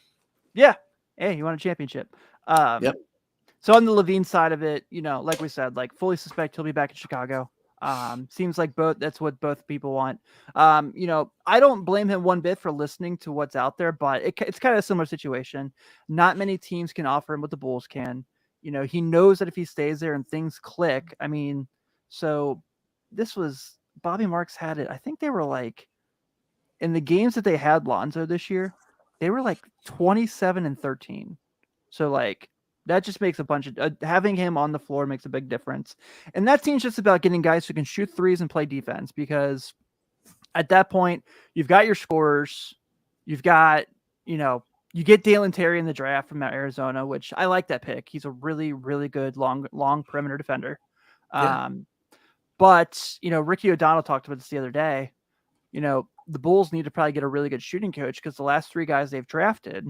Yeah. Hey, he won a championship. Yep. So on the Levine side of it, like we said, like fully suspect he'll be back in Chicago. Seems like that's what both people want. I don't blame him one bit for listening to what's out there, but it's kind of a similar situation. Not many teams can offer him what the Bulls can. He knows that if he stays there and things click, so this was Bobby Marks had it. I think they were like in the games that they had Lonzo this year, they were like 27-13. So like that just makes a bunch of having him on the floor makes a big difference. And that team's just about getting guys who can shoot threes and play defense, because at that point you've got your scorers, you've got, you get Dalen Terry in the draft from Arizona, which I like that pick. He's a really, really good long perimeter defender. Yeah. But, Ricky O'Donnell talked about this the other day. The Bulls need to probably get a really good shooting coach, because the last three guys they've drafted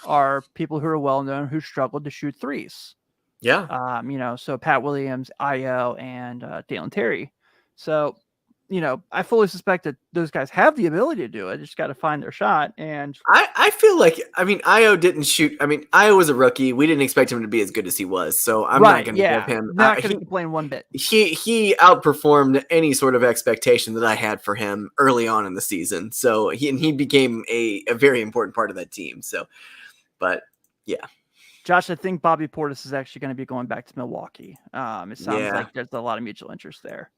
are people who are well-known who struggled to shoot threes. Yeah. So Pat Williams, Io, and Dalen Terry. So, I fully suspect that those guys have the ability to do it. They just got to find their shot. And I feel like, Io didn't shoot. Io was a rookie. We didn't expect him to be as good as he was. So I'm not going to give him. Not going to complain one bit. He outperformed any sort of expectation that I had for him early on in the season. So he became a very important part of that team. So, but yeah. Josh, I think Bobby Portis is actually going to be going back to Milwaukee. It sounds like there's a lot of mutual interest there.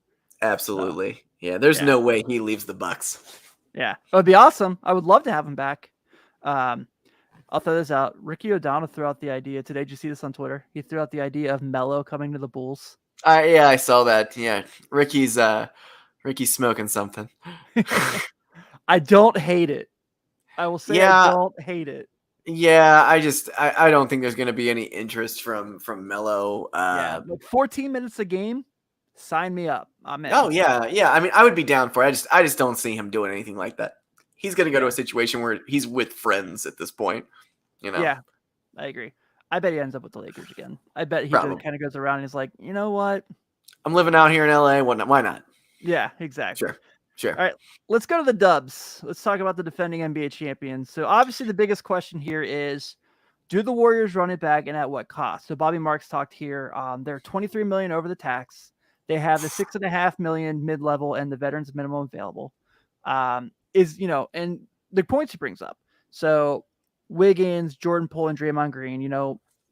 Absolutely. So, there's no way he leaves the Bucks. Yeah, it would be awesome. I would love to have him back. I'll throw this out. Ricky O'Donnell threw out the idea today. Did you see this on Twitter? He threw out the idea of Melo coming to the Bulls. I saw that. Yeah, Ricky's smoking something. I don't hate it. I will say I don't hate it. Yeah, I don't think there's going to be any interest from Melo. Like 14 minutes a game. Sign me up. I'm in. Oh yeah. I would be down for it. I just don't see him doing anything like that. He's going to go to a situation where he's with friends at this point. Yeah, I agree. I bet he ends up with the Lakers again. I bet he kind of goes around and he's like, you know what? I'm living out here in LA. Why not? Yeah, exactly. Sure. All right, let's go to the Dubs. Let's talk about the defending NBA champions. So obviously the biggest question here is, do the Warriors run it back and at what cost? So Bobby Marks talked here. They're $23 million over the tax. They have the $6.5 million mid-level and the veterans minimum available. And the points he brings up. So Wiggins, Jordan Poole, and Draymond Green,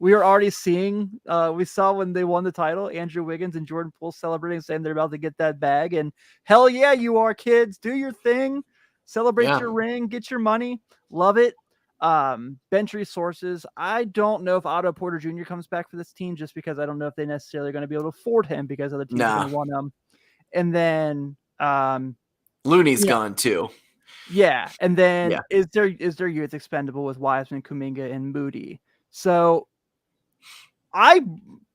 we are already seeing, we saw when they won the title, Andrew Wiggins and Jordan Poole celebrating, saying they're about to get that bag. And hell yeah, you are, kids. Do your thing. Celebrate your ring. Get your money. Love it. Bench resources. I don't know if Otto Porter Jr. comes back for this team, just because I don't know if they necessarily are going to be able to afford him, because other teams are going to want him. And then Looney's gone too. Yeah. And then is their youth expendable with Wiseman, Kuminga, and Moody? So I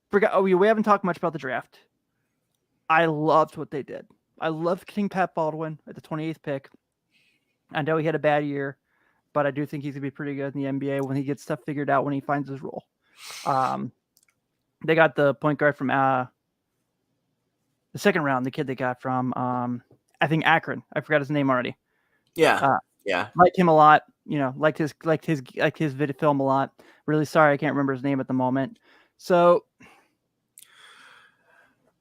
forgot. We haven't talked much about the draft. I loved what they did. I loved getting Pat Baldwin at the 28th pick. I know he had a bad year, but I do think he's going to be pretty good in the NBA when he gets stuff figured out, when he finds his role. They got the point guard from the second round, the kid they got from, I think Akron. I forgot his name already. Yeah. Liked him a lot. Liked his video film a lot. Really sorry I can't remember his name at the moment. So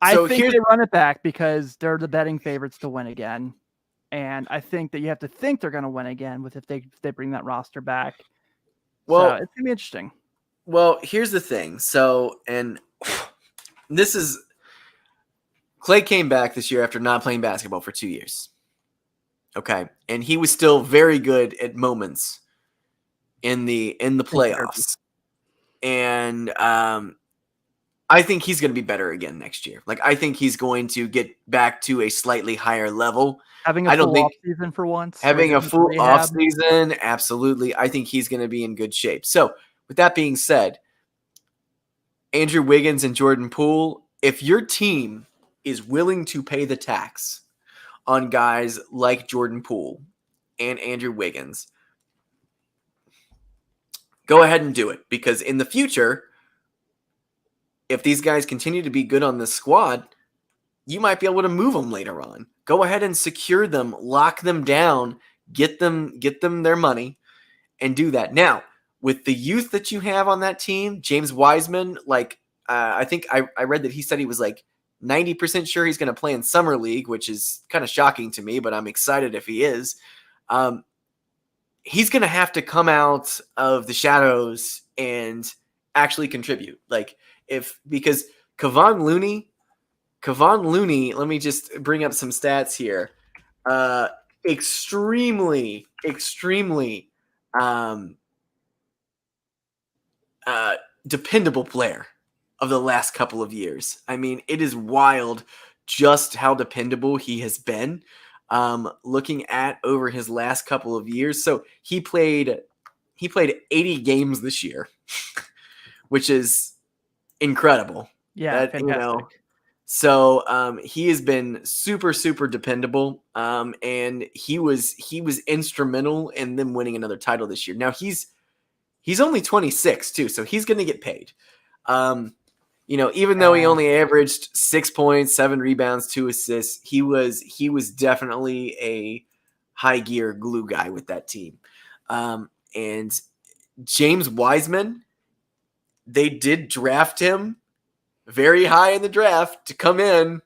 I think they run it back because they're the betting favorites to win again. And I think that you have to think they're going to win again if they bring that roster back. Well, so it's going to be interesting. Well, here's the thing. So, and this is, Clay came back this year after not playing basketball for 2 years. Okay, and he was still very good at moments in the Thank you, Herbie. playoffs, and I think he's going to be better again next year. Like I think he's going to get back to a slightly higher level. Having a I don't full think off season for once, where he having a doesn't have to full off rehab. season, absolutely. I think he's going to be in good shape. So, with that being said, Andrew Wiggins and Jordan Poole, if your team is willing to pay the tax on guys like Jordan Poole and Andrew Wiggins, go ahead and do it, because in the future, if these guys continue to be good on this squad, you might be able to move them later on. Go ahead and secure them, lock them down, get them their money, and do that. Now, with the youth that you have on that team, James Wiseman, like I think I read that he said he was like 90% sure he's going to play in summer league, which is kind of shocking to me, but I'm excited if he is. He's going to have to come out of the shadows and actually contribute. Like because Kevon Looney, let me just bring up some stats here. Extremely dependable player of the last couple of years. I mean, it is wild just how dependable he has been. Looking at over his last couple of years, so he played 80 games this year, which is incredible. Yeah, fantastic. So he has been super dependable, and he was instrumental in them winning another title this year. Now he's only 26 too, so he's going to get paid. Even though he only averaged 6 points, 7 rebounds, 2 assists, he was definitely a high gear glue guy with that team. And James Wiseman, they did draft him very high in the draft to come in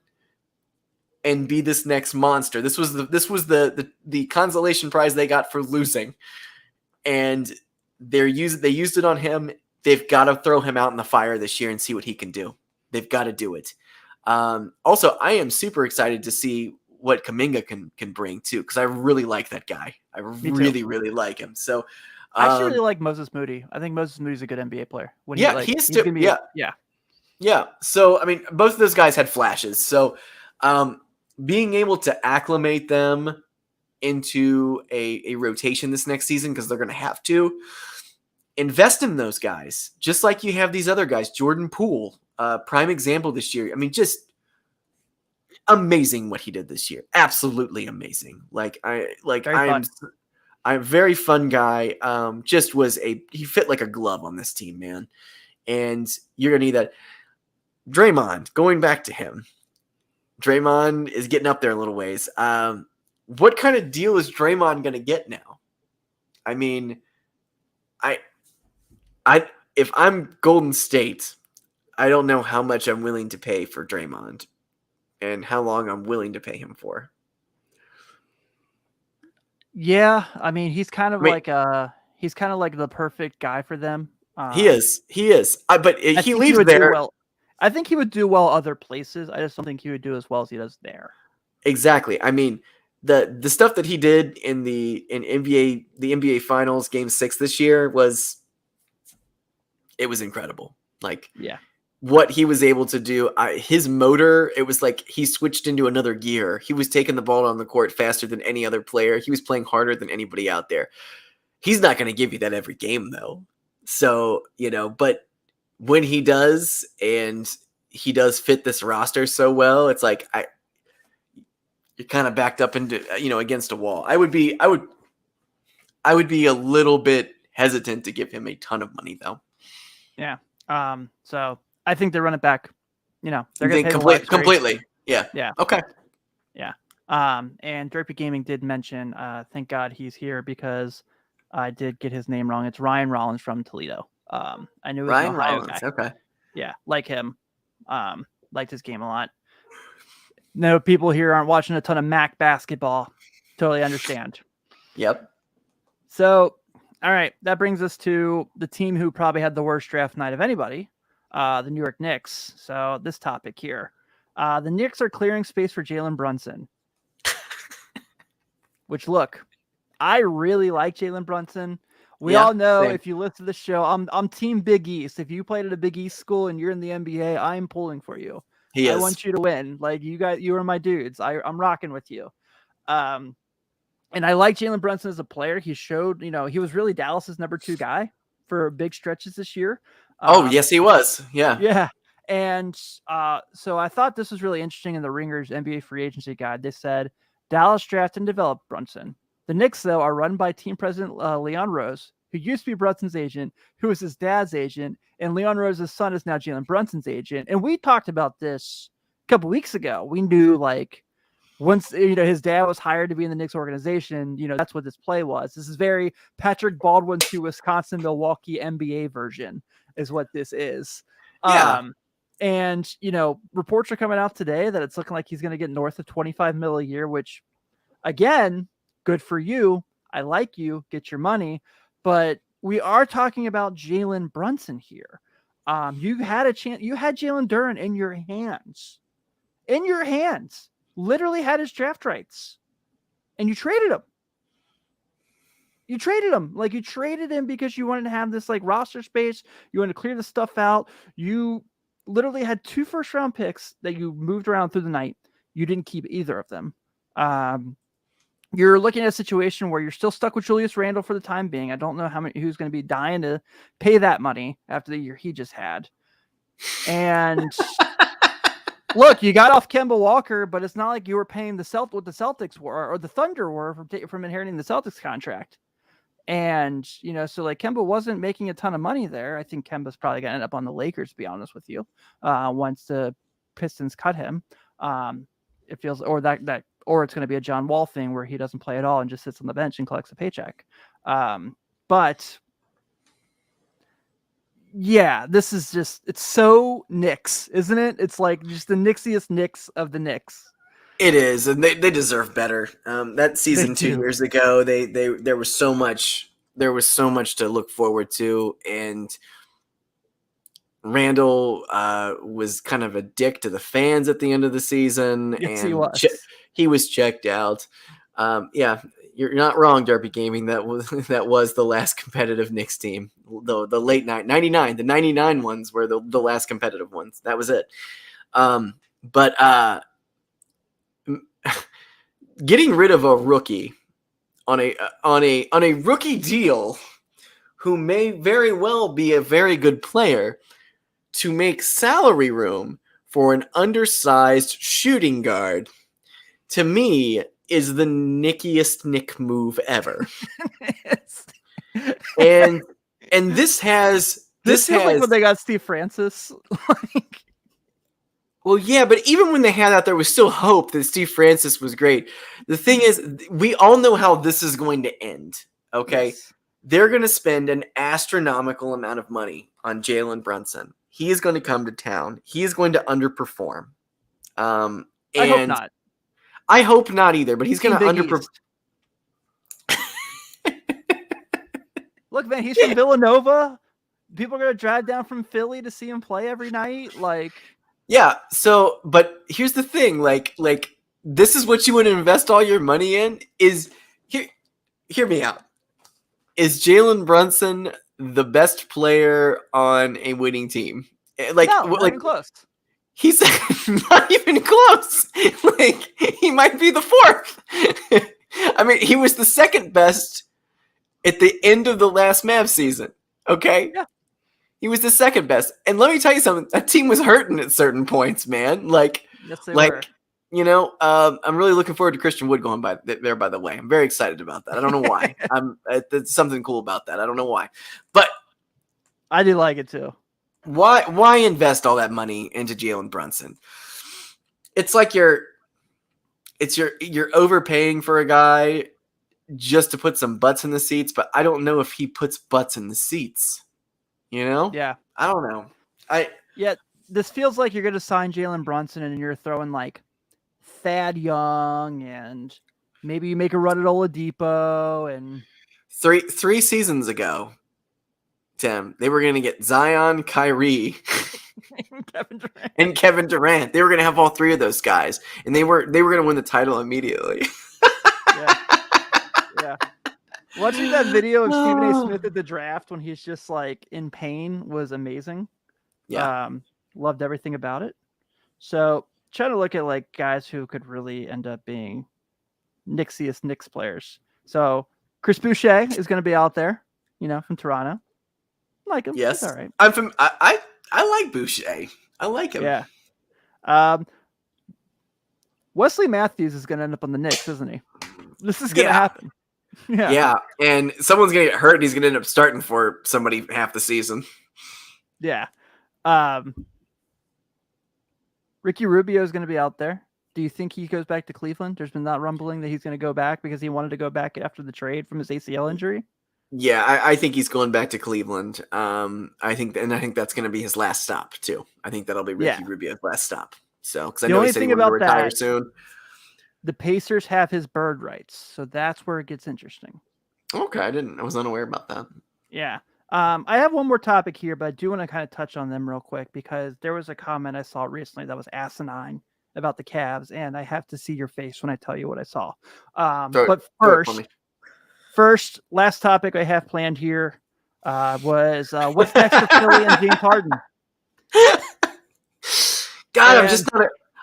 and be this next monster. This was the consolation prize they got for losing, and they used it on him. They've got to throw him out in the fire this year and see what he can do. They've got to do it. Also, I am super excited to see what Kuminga can bring too, because I really like that guy. I really like him. So I actually really like Moses Moody. I think Moses Moody's a good NBA player. When he's gonna be yeah. So I mean, both of those guys had flashes. So being able to acclimate them into a rotation this next season, because they're going to have to invest in those guys, just like you have these other guys. Jordan Poole, prime example this year. I mean, just amazing what he did this year. Absolutely amazing. I'm a very fun guy. He fit like a glove on this team, man. And you're gonna need that. Draymond, going back to him. Draymond is getting up there a little ways. What kind of deal is Draymond going to get now? I mean, if I'm Golden State, I don't know how much I'm willing to pay for Draymond and how long I'm willing to pay him for. Yeah, I mean, he's kind of like the perfect guy for them. He is. But he leaves there. I think he would do well other places. I just don't think he would do as well as he does there. Exactly. I mean, the stuff that he did in the NBA Finals Game 6 this year was incredible. Like, yeah, what he was able to do, his motor, it was like he switched into another gear. He was taking the ball on the court faster than any other player. He was playing harder than anybody out there. He's not going to give you that every game though. So, but when he does, and he does fit this roster so well, it's like you're kind of backed up into against a wall. I would be a little bit hesitant to give him a ton of money though. Yeah. So I think they run it back. They're going to pay completely. Yeah. Yeah. Okay. Yeah. And Draper Gaming did mention, thank God he's here, because I did get his name wrong. It's Ryan Rollins from Toledo. I knew it was Ryan an Ohio Rollins. guy. Okay. Yeah, like him. Liked his game a lot. No, people here aren't watching a ton of MAC basketball. Totally understand. Yep. So, all right, that brings us to the team who probably had the worst draft night of anybody, the New York Knicks. So this topic here. The Knicks are clearing space for Jalen Brunson. Which look, I really like Jalen Brunson. We Yeah, all know same. if you listen to the show, I'm Team Big East. If you played at a Big East school and you're in the NBA, I'm pulling for you. He I is. want you to win. Like you are my dudes. I'm rocking with you. Um, and I like Jalen Brunson as a player. He showed, he was really Dallas's number 2 guy for big stretches this year. Oh, Um, yes, he was. Yeah. yeah. And so I thought this was really interesting in the Ringers NBA free agency guide. They said Dallas drafted and developed Brunson. The Knicks, though, are run by team president Leon Rose, who used to be Brunson's agent, who was his dad's agent, and Leon Rose's son is now Jalen Brunson's agent. And we talked about this a couple weeks ago. We knew like once his dad was hired to be in the Knicks organization, that's what this play was. This is very Patrick Baldwin to Wisconsin Milwaukee NBA version is what this is. Yeah. And reports are coming out today that it's looking like he's going to get north of 25 mil a year, which again, good for you. I like you, get your money, but we are talking about Jalen Brunson here. You had a chance. You had Jalen Duren in your hands, literally had his draft rights, and you traded him. You traded him because you wanted to have this like roster space. You wanted to clear the stuff out. You literally had 2 first-round picks that you moved around through the night. You didn't keep either of them. You're looking at a situation where you're still stuck with Julius Randle for the time being. I don't know who's going to be dying to pay that money after the year he just had. And look, you got off Kemba Walker, but it's not like you were paying what the Celtics were or the Thunder were from inheriting the Celtics contract. And, so like Kemba wasn't making a ton of money there. I think Kemba's probably going to end up on the Lakers, to be honest with you, once the Pistons cut him. It feels, or it's going to be a John Wall thing where he doesn't play at all and just sits on the bench and collects a paycheck. But yeah, this is it's so Knicks, isn't it? It's like just the Knicksiest Knicks of the Knicks. It is, and they deserve better. That season 2 years ago, there was so much to look forward to, and Randall was kind of a dick to the fans at the end of the season, Yes, and he was. He was checked out. Yeah, you're not wrong, Derby Gaming. That was the last competitive Knicks team. The late 99, the 99 ones were the last competitive ones. That was it. But getting rid of a rookie on a rookie deal, who may very well be a very good player, to make salary room for an undersized shooting guard, to me, is the nickiest Nick move ever. and this feels like when they got Steve Francis. Well, yeah, but even when they had that, there was still hope that Steve Francis was great. The thing is, we all know how this is going to end, okay? Yes. They're going to spend an astronomical amount of money on Jalen Brunson. He is going to come to town. He is going to underperform. I hope not. I hope not either, but he's going to underperform. Look, man, he's from Villanova. People are going to drive down from Philly to see him play every night. Yeah, so, but here's the thing, like this is what you want to invest all your money in, hear me out. Is Jalen Brunson the best player on a winning team? No, not even close. He's not even close. He might be the 4th. I mean, he was the 2nd best at the end of the last Mavs season, okay? Yeah. He was the 2nd best. And let me tell you something. That team was hurting at certain points, man. Yes, they were. I'm really looking forward to Christian Wood going by there, by the way. I'm very excited about that. I don't know why. There's something cool about that. I don't know why. But I do like it too. Why invest all that money into Jalen Brunson? It's like you're overpaying for a guy just to put some butts in the seats, but I don't know if he puts butts in the seats. Yeah. I don't know. This feels like you're going to sign Jalen Brunson and you're throwing like Thad Young and maybe you make a run at Oladipo and 3 seasons ago, Tim, they were going to get Zion, Kyrie, and Kevin Durant. They were going to have all 3 of those guys, and they were going to win the title immediately. Yeah. Watching that video of Stephen A. Smith at the draft when he's just like in pain was amazing. Yeah. Loved everything about it. So trying to look at like guys who could really end up being Knicksiest Knicks players. So Chris Boucher is going to be out there, from Toronto. I like him. Yes. He's all right. I like Boucher. I like him. Yeah. Wesley Matthews is going to end up on the Knicks, isn't he? This is going to happen. Yeah. And someone's going to get hurt and he's going to end up starting for somebody half the season. Yeah. Ricky Rubio is going to be out there. Do you think he goes back to Cleveland? There's been that rumbling that he's going to go back because he wanted to go back after the trade from his ACL injury. Yeah, I think he's going back to Cleveland. I think that's going to be his last stop too. I think that'll be Ricky Rubio's last stop. So, because I know he said he wanted to retire soon. The Pacers have his bird rights, so that's where it gets interesting. Okay, I was unaware about that. Yeah. I have one more topic here, but I do want to kind of touch on them real quick because there was a comment I saw recently that was asinine about the Cavs, and I have to see your face when I tell you what I saw. But first, last topic I have planned here was what's next for Philly and James Harden. God,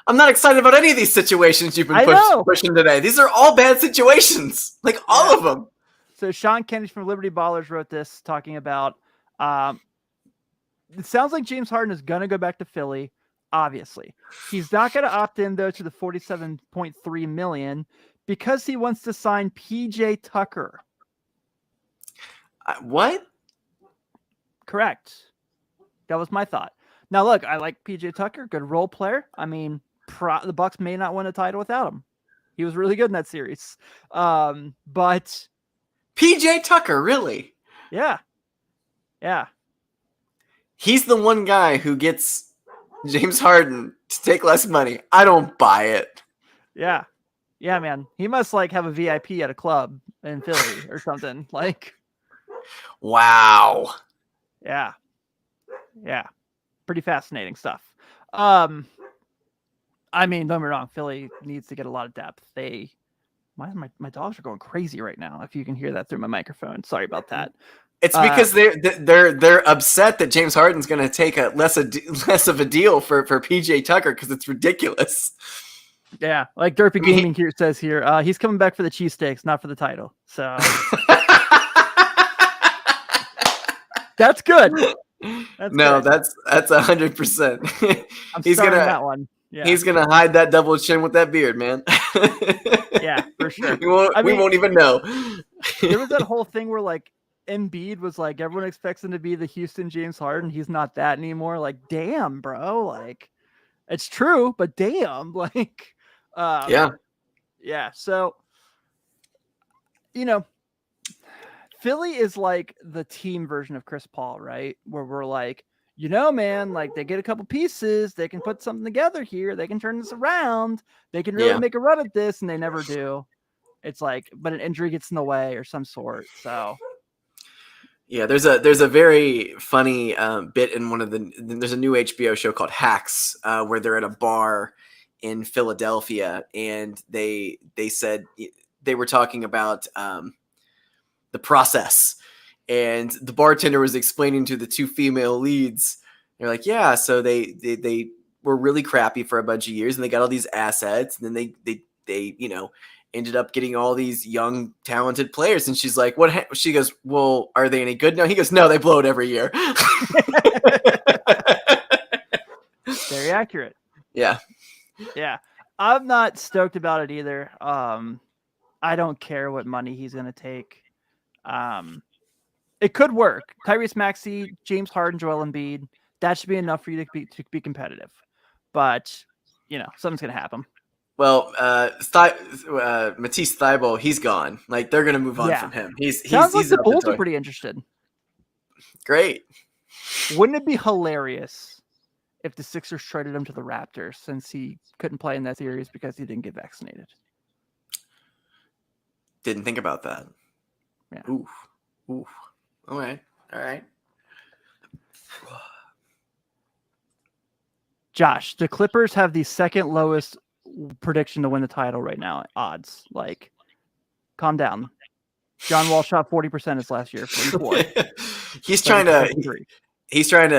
I'm not excited about any of these situations you've been pushing today. These are all bad situations, like all of them. So Sean Kennedy from Liberty Ballers wrote this talking about it sounds like James Harden is going to go back to Philly. Obviously, he's not going to opt in though to the $47.3 million because he wants to sign PJ Tucker. What? Correct. That was my thought. Now, look, I like PJ Tucker, good role player. I mean, the Bucks may not win a title without him. He was really good in that series. But PJ Tucker, really? Yeah. Yeah. He's the one guy who gets James Harden to take less money. I don't buy it. Yeah. Yeah, man. He must have a VIP at a club in Philly or something. Wow. Yeah. Yeah. Pretty fascinating stuff. I mean, don't get me wrong, Philly needs to get a lot of depth. My dogs are going crazy right now. If you can hear that through my microphone, sorry about that. It's because they're upset that James Harden's going to take less of a deal for PJ Tucker because it's ridiculous. Yeah, like Derpy Gaming here says here, he's coming back for the cheesesteaks, not for the title. So that's good. That's 100%. He's gonna that one. Yeah. He's gonna hide that double chin with that beard, man. Yeah, for sure. We won't even know. There was that whole thing where Embiid was everyone expects him to be the Houston James Harden. He's not that anymore. Damn, bro. It's true, but damn. Yeah. Yeah. So, Philly is the team version of Chris Paul, right? Where we're man, they get a couple pieces, they can put something together here, they can turn this around, they can really make a run at this, and they never do. It's but an injury gets in the way or some sort. So yeah, there's a very funny bit in there's a new HBO show called Hacks where they're at a bar in Philadelphia, and they said they were talking about the process, and the bartender was explaining to the two female leads. They're like, yeah, so they were really crappy for a bunch of years, and they got all these assets, and then they ended up getting all these young talented players. And she's like, what? She goes, well, are they any good? No, he goes, no, they blow it every year. Very accurate. Yeah. Yeah. I'm not stoked about it either. I don't care what money he's going to take. It could work. Tyrese Maxey, James Harden, Joel Embiid. That should be enough for you to be competitive. But, something's going to happen. Well, Matisse Thybulle, he's gone. They're going to move on from him. Sounds like the Bulls are pretty interested. Great. Wouldn't it be hilarious if the Sixers traded him to the Raptors since he couldn't play in that series because he didn't get vaccinated? Didn't think about that. Yeah. Oof. All right. Josh, the Clippers have the second lowest prediction to win the title right now. Odds. Calm down. John Wall shot 40% his last year, 44. He's trying 30% to from three. he's trying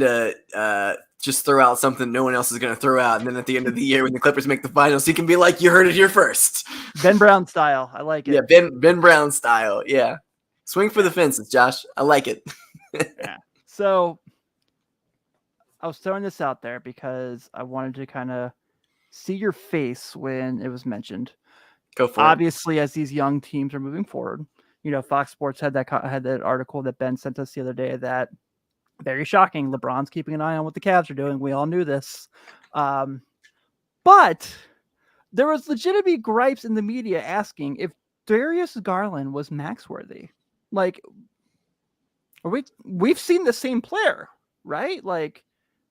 to just throw out something no one else is going to throw out, and then at the end of the year when the Clippers make the finals, he can be like, "You heard it here first." Ben Brown style. I like it. Yeah, Ben Brown style. Yeah, swing for the fences, Josh. I like it. Yeah. So I was throwing this out there because I wanted to kind of see your face when it was mentioned. Go for it. Obviously, as these young teams are moving forward, Fox Sports had that article that Ben sent us the other day that very shocking. LeBron's keeping an eye on what the Cavs are doing. We all knew this, but there was legitimate gripes in the media asking if Darius Garland was max worthy. Like, we've seen the same player, right? Like,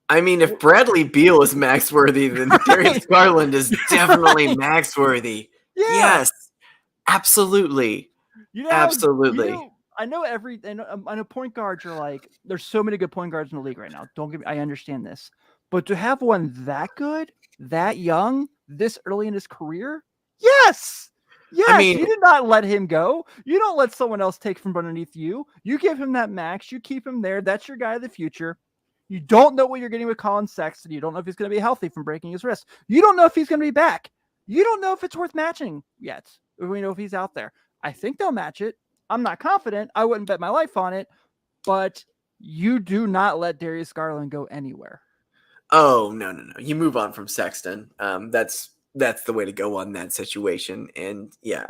I mean, if Bradley Beal is max worthy, then right. Darius Garland is definitely right. Max worthy. Yeah. Yes, absolutely. Absolutely. I know point guards are like, there's so many good point guards in the league right now. I understand this, but to have one that good, that young, this early in his career, yes. Yes, I mean, you did not let him go. You don't let someone else take from underneath you. You give him that max. You keep him there. That's your guy of the future. You don't know what you're getting with Colin Sexton. You don't know if he's going to be healthy from breaking his wrist. You don't know if he's going to be back. You don't know if it's worth matching yet. We know if he's out there. I think they'll match it. I'm not confident. I wouldn't bet my life on it. But you do not let Darius Garland go anywhere. Oh, no. You move on from Sexton. That's the way to go on that situation. And yeah,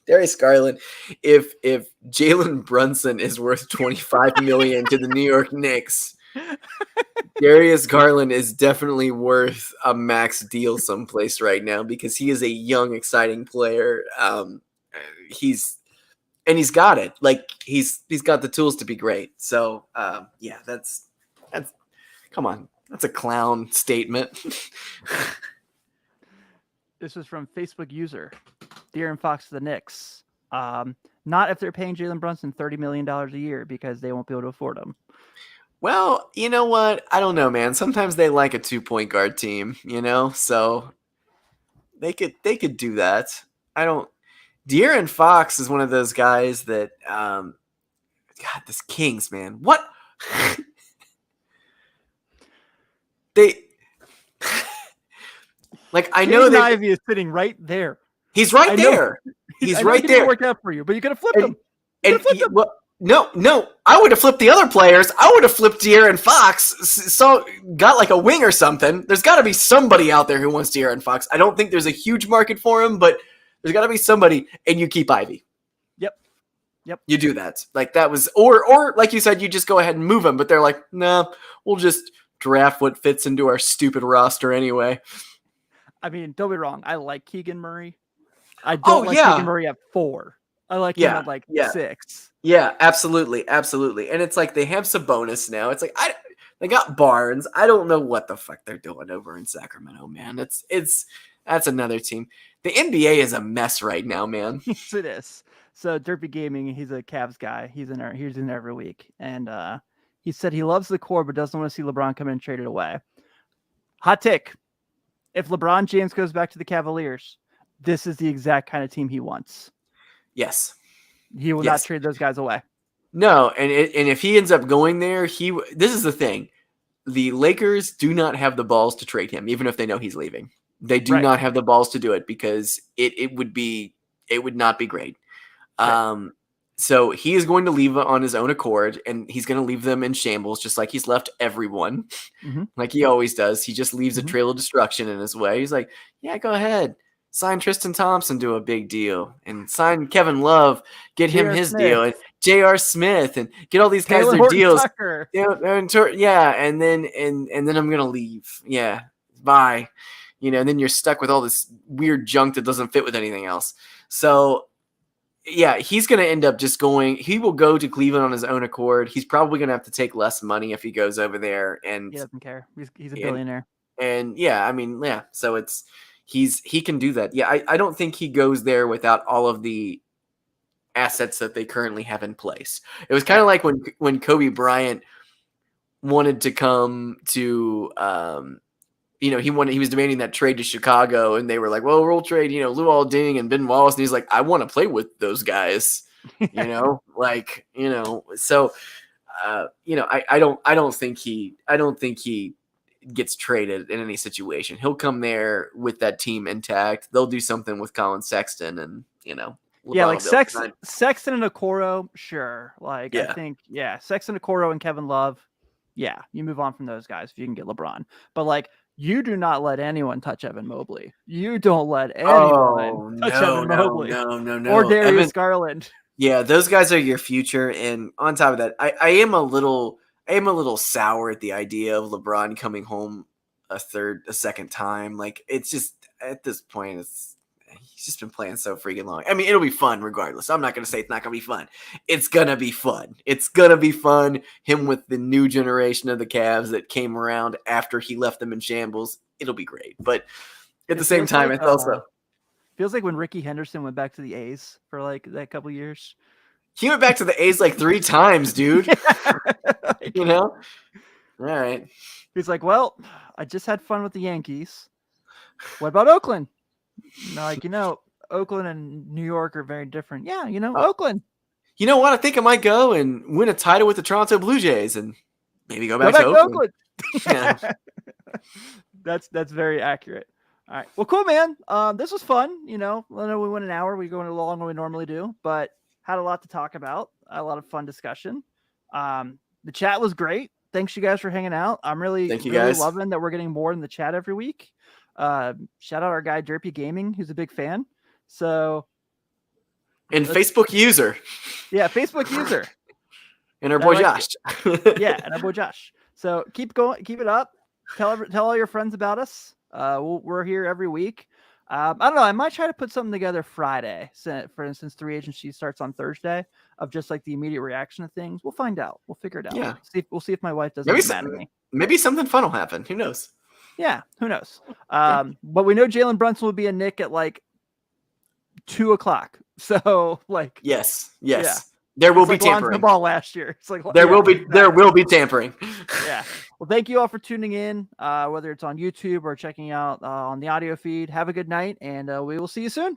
Darius Garland, if Jalen Brunson is worth $25 million to the New York Knicks, Darius Garland is definitely worth a max deal someplace right now because he is a young, exciting player. He's got it. Like he's got the tools to be great. So yeah, that's come on. That's a clown statement. This was from Facebook user De'Aaron Fox to the Knicks. Not if they're paying Jalen Brunson $30 million a year because they won't be able to afford him. Well, you know what? I don't know, man. Sometimes they like a 2-point guard team, so they could do that. De'Aaron Fox is one of those guys that, God, this Kings, man. What? I know that Ivy is sitting right there. He's right there. He's right there. Work out for you, but you could have flipped him. Well, no. I would have flipped the other players. I would have flipped De'Aaron Fox. So got like a wing or something. There's got to be somebody out there who wants De'Aaron Fox. I don't think there's a huge market for him, but there's got to be somebody, and you keep Ivy. Yep. You do that. Like that was, or like you said, you just go ahead and move him. But they're like, nah, we'll just draft what fits into our stupid roster anyway. I mean, don't be wrong. I like Keegan Murray. I don't like Keegan Murray at 4. I like him at 6. Yeah, absolutely. And it's like they have Sabonis now. It's like they got Barnes. I don't know what the fuck they're doing over in Sacramento, man. That's another team. The NBA is a mess right now, man. Yes, it is. So Derpy Gaming, he's a Cavs guy. He's in there every week, and he said he loves the core but doesn't want to see LeBron come in and trade it away. Hot take. If LeBron James goes back to the Cavaliers, this is the exact kind of team he wants. Yes. He will not trade those guys away. No, and if he ends up going there, this is the thing. The Lakers do not have the balls to trade him, even if they know he's leaving. They do not have the balls to do it because it would not be great. Right. So he is going to leave on his own accord, and he's going to leave them in shambles, just like he's left everyone, like he always does. He just leaves a trail of destruction in his way. He's like, yeah, go ahead. Sign Tristan Thompson to a big deal, and sign Kevin Love, get him his deal, and J.R. Smith, and get all these guys their deals. Yeah, and then I'm going to leave. Yeah, bye. And then you're stuck with all this weird junk that doesn't fit with anything else. So yeah, he's going to end up just going. He will go to Cleveland on his own accord. He's probably going to have to take less money if he goes over there. And he doesn't care. He's a billionaire. And yeah, I mean, yeah. So he can do that. Yeah, I don't think he goes there without all of the assets that they currently have in place. It was kind of like when Kobe Bryant wanted to come to he was demanding that trade to Chicago, and they were like, well, we'll trade, Luol Deng and Ben Wallace. And he's like, I want to play with those guys, so, I don't think he gets traded in any situation. He'll come there with that team intact. They'll do something with Colin Sexton and, yeah, like Sexton and Okoro, sure. Like, Yeah. I think, Sexton, Okoro, and Kevin Love, yeah, you move on from those guys if you can get LeBron. But, like, you do not let anyone touch Evan Mobley. You don't let anyone touch Evan Mobley. No. Or Darius Garland. Yeah, those guys are your future. And on top of that, I am a little sour at the idea of LeBron coming home a second time. Like, it's just, at this point, he's just been playing so freaking long. I mean, it'll be fun regardless. I'm not going to say it's not going to be fun. It's going to be fun. It's going to be fun. Him with the new generation of the Cavs that came around after he left them in shambles. It'll be great. But at the same time, it's also... feels like when Ricky Henderson went back to the A's for like that couple years. He went back to the A's like 3 times, dude. All right. He's like, well, I just had fun with the Yankees. What about Oakland? Like, Oakland and New York are very different. Yeah, Oakland. You know what? I think I might go and win a title with the Toronto Blue Jays and maybe go back to Oakland. Yeah. That's very accurate. All right. Well, cool, man. This was fun. I know we went an hour. We go along than we normally do, but had a lot to talk about. A lot of fun discussion. The chat was great. Thanks you guys for hanging out. I'm really loving that we're getting more in the chat every week. Shout out our guy Derpy Gaming, who's a big fan. So, and Facebook user. Yeah, Facebook user. And our boy Josh. Yeah, and our boy Josh. So keep going, keep it up. Tell all your friends about us. We're here every week. I don't know. I might try to put something together Friday. For instance, 3 agency starts on Thursday of just like the immediate reaction of things. We'll find out. We'll figure it out. Yeah. We'll see if my wife doesn't get mad at me. Maybe something fun will happen. Who knows? Yeah, who knows? But we know Jalen Brunson will be a Nick at like 2:00. So like, yes. Yeah. There will be tampering. The ball last year. It's like there will be tampering. Yeah. Well, thank you all for tuning in, whether it's on YouTube or checking out on the audio feed. Have a good night, and we will see you soon.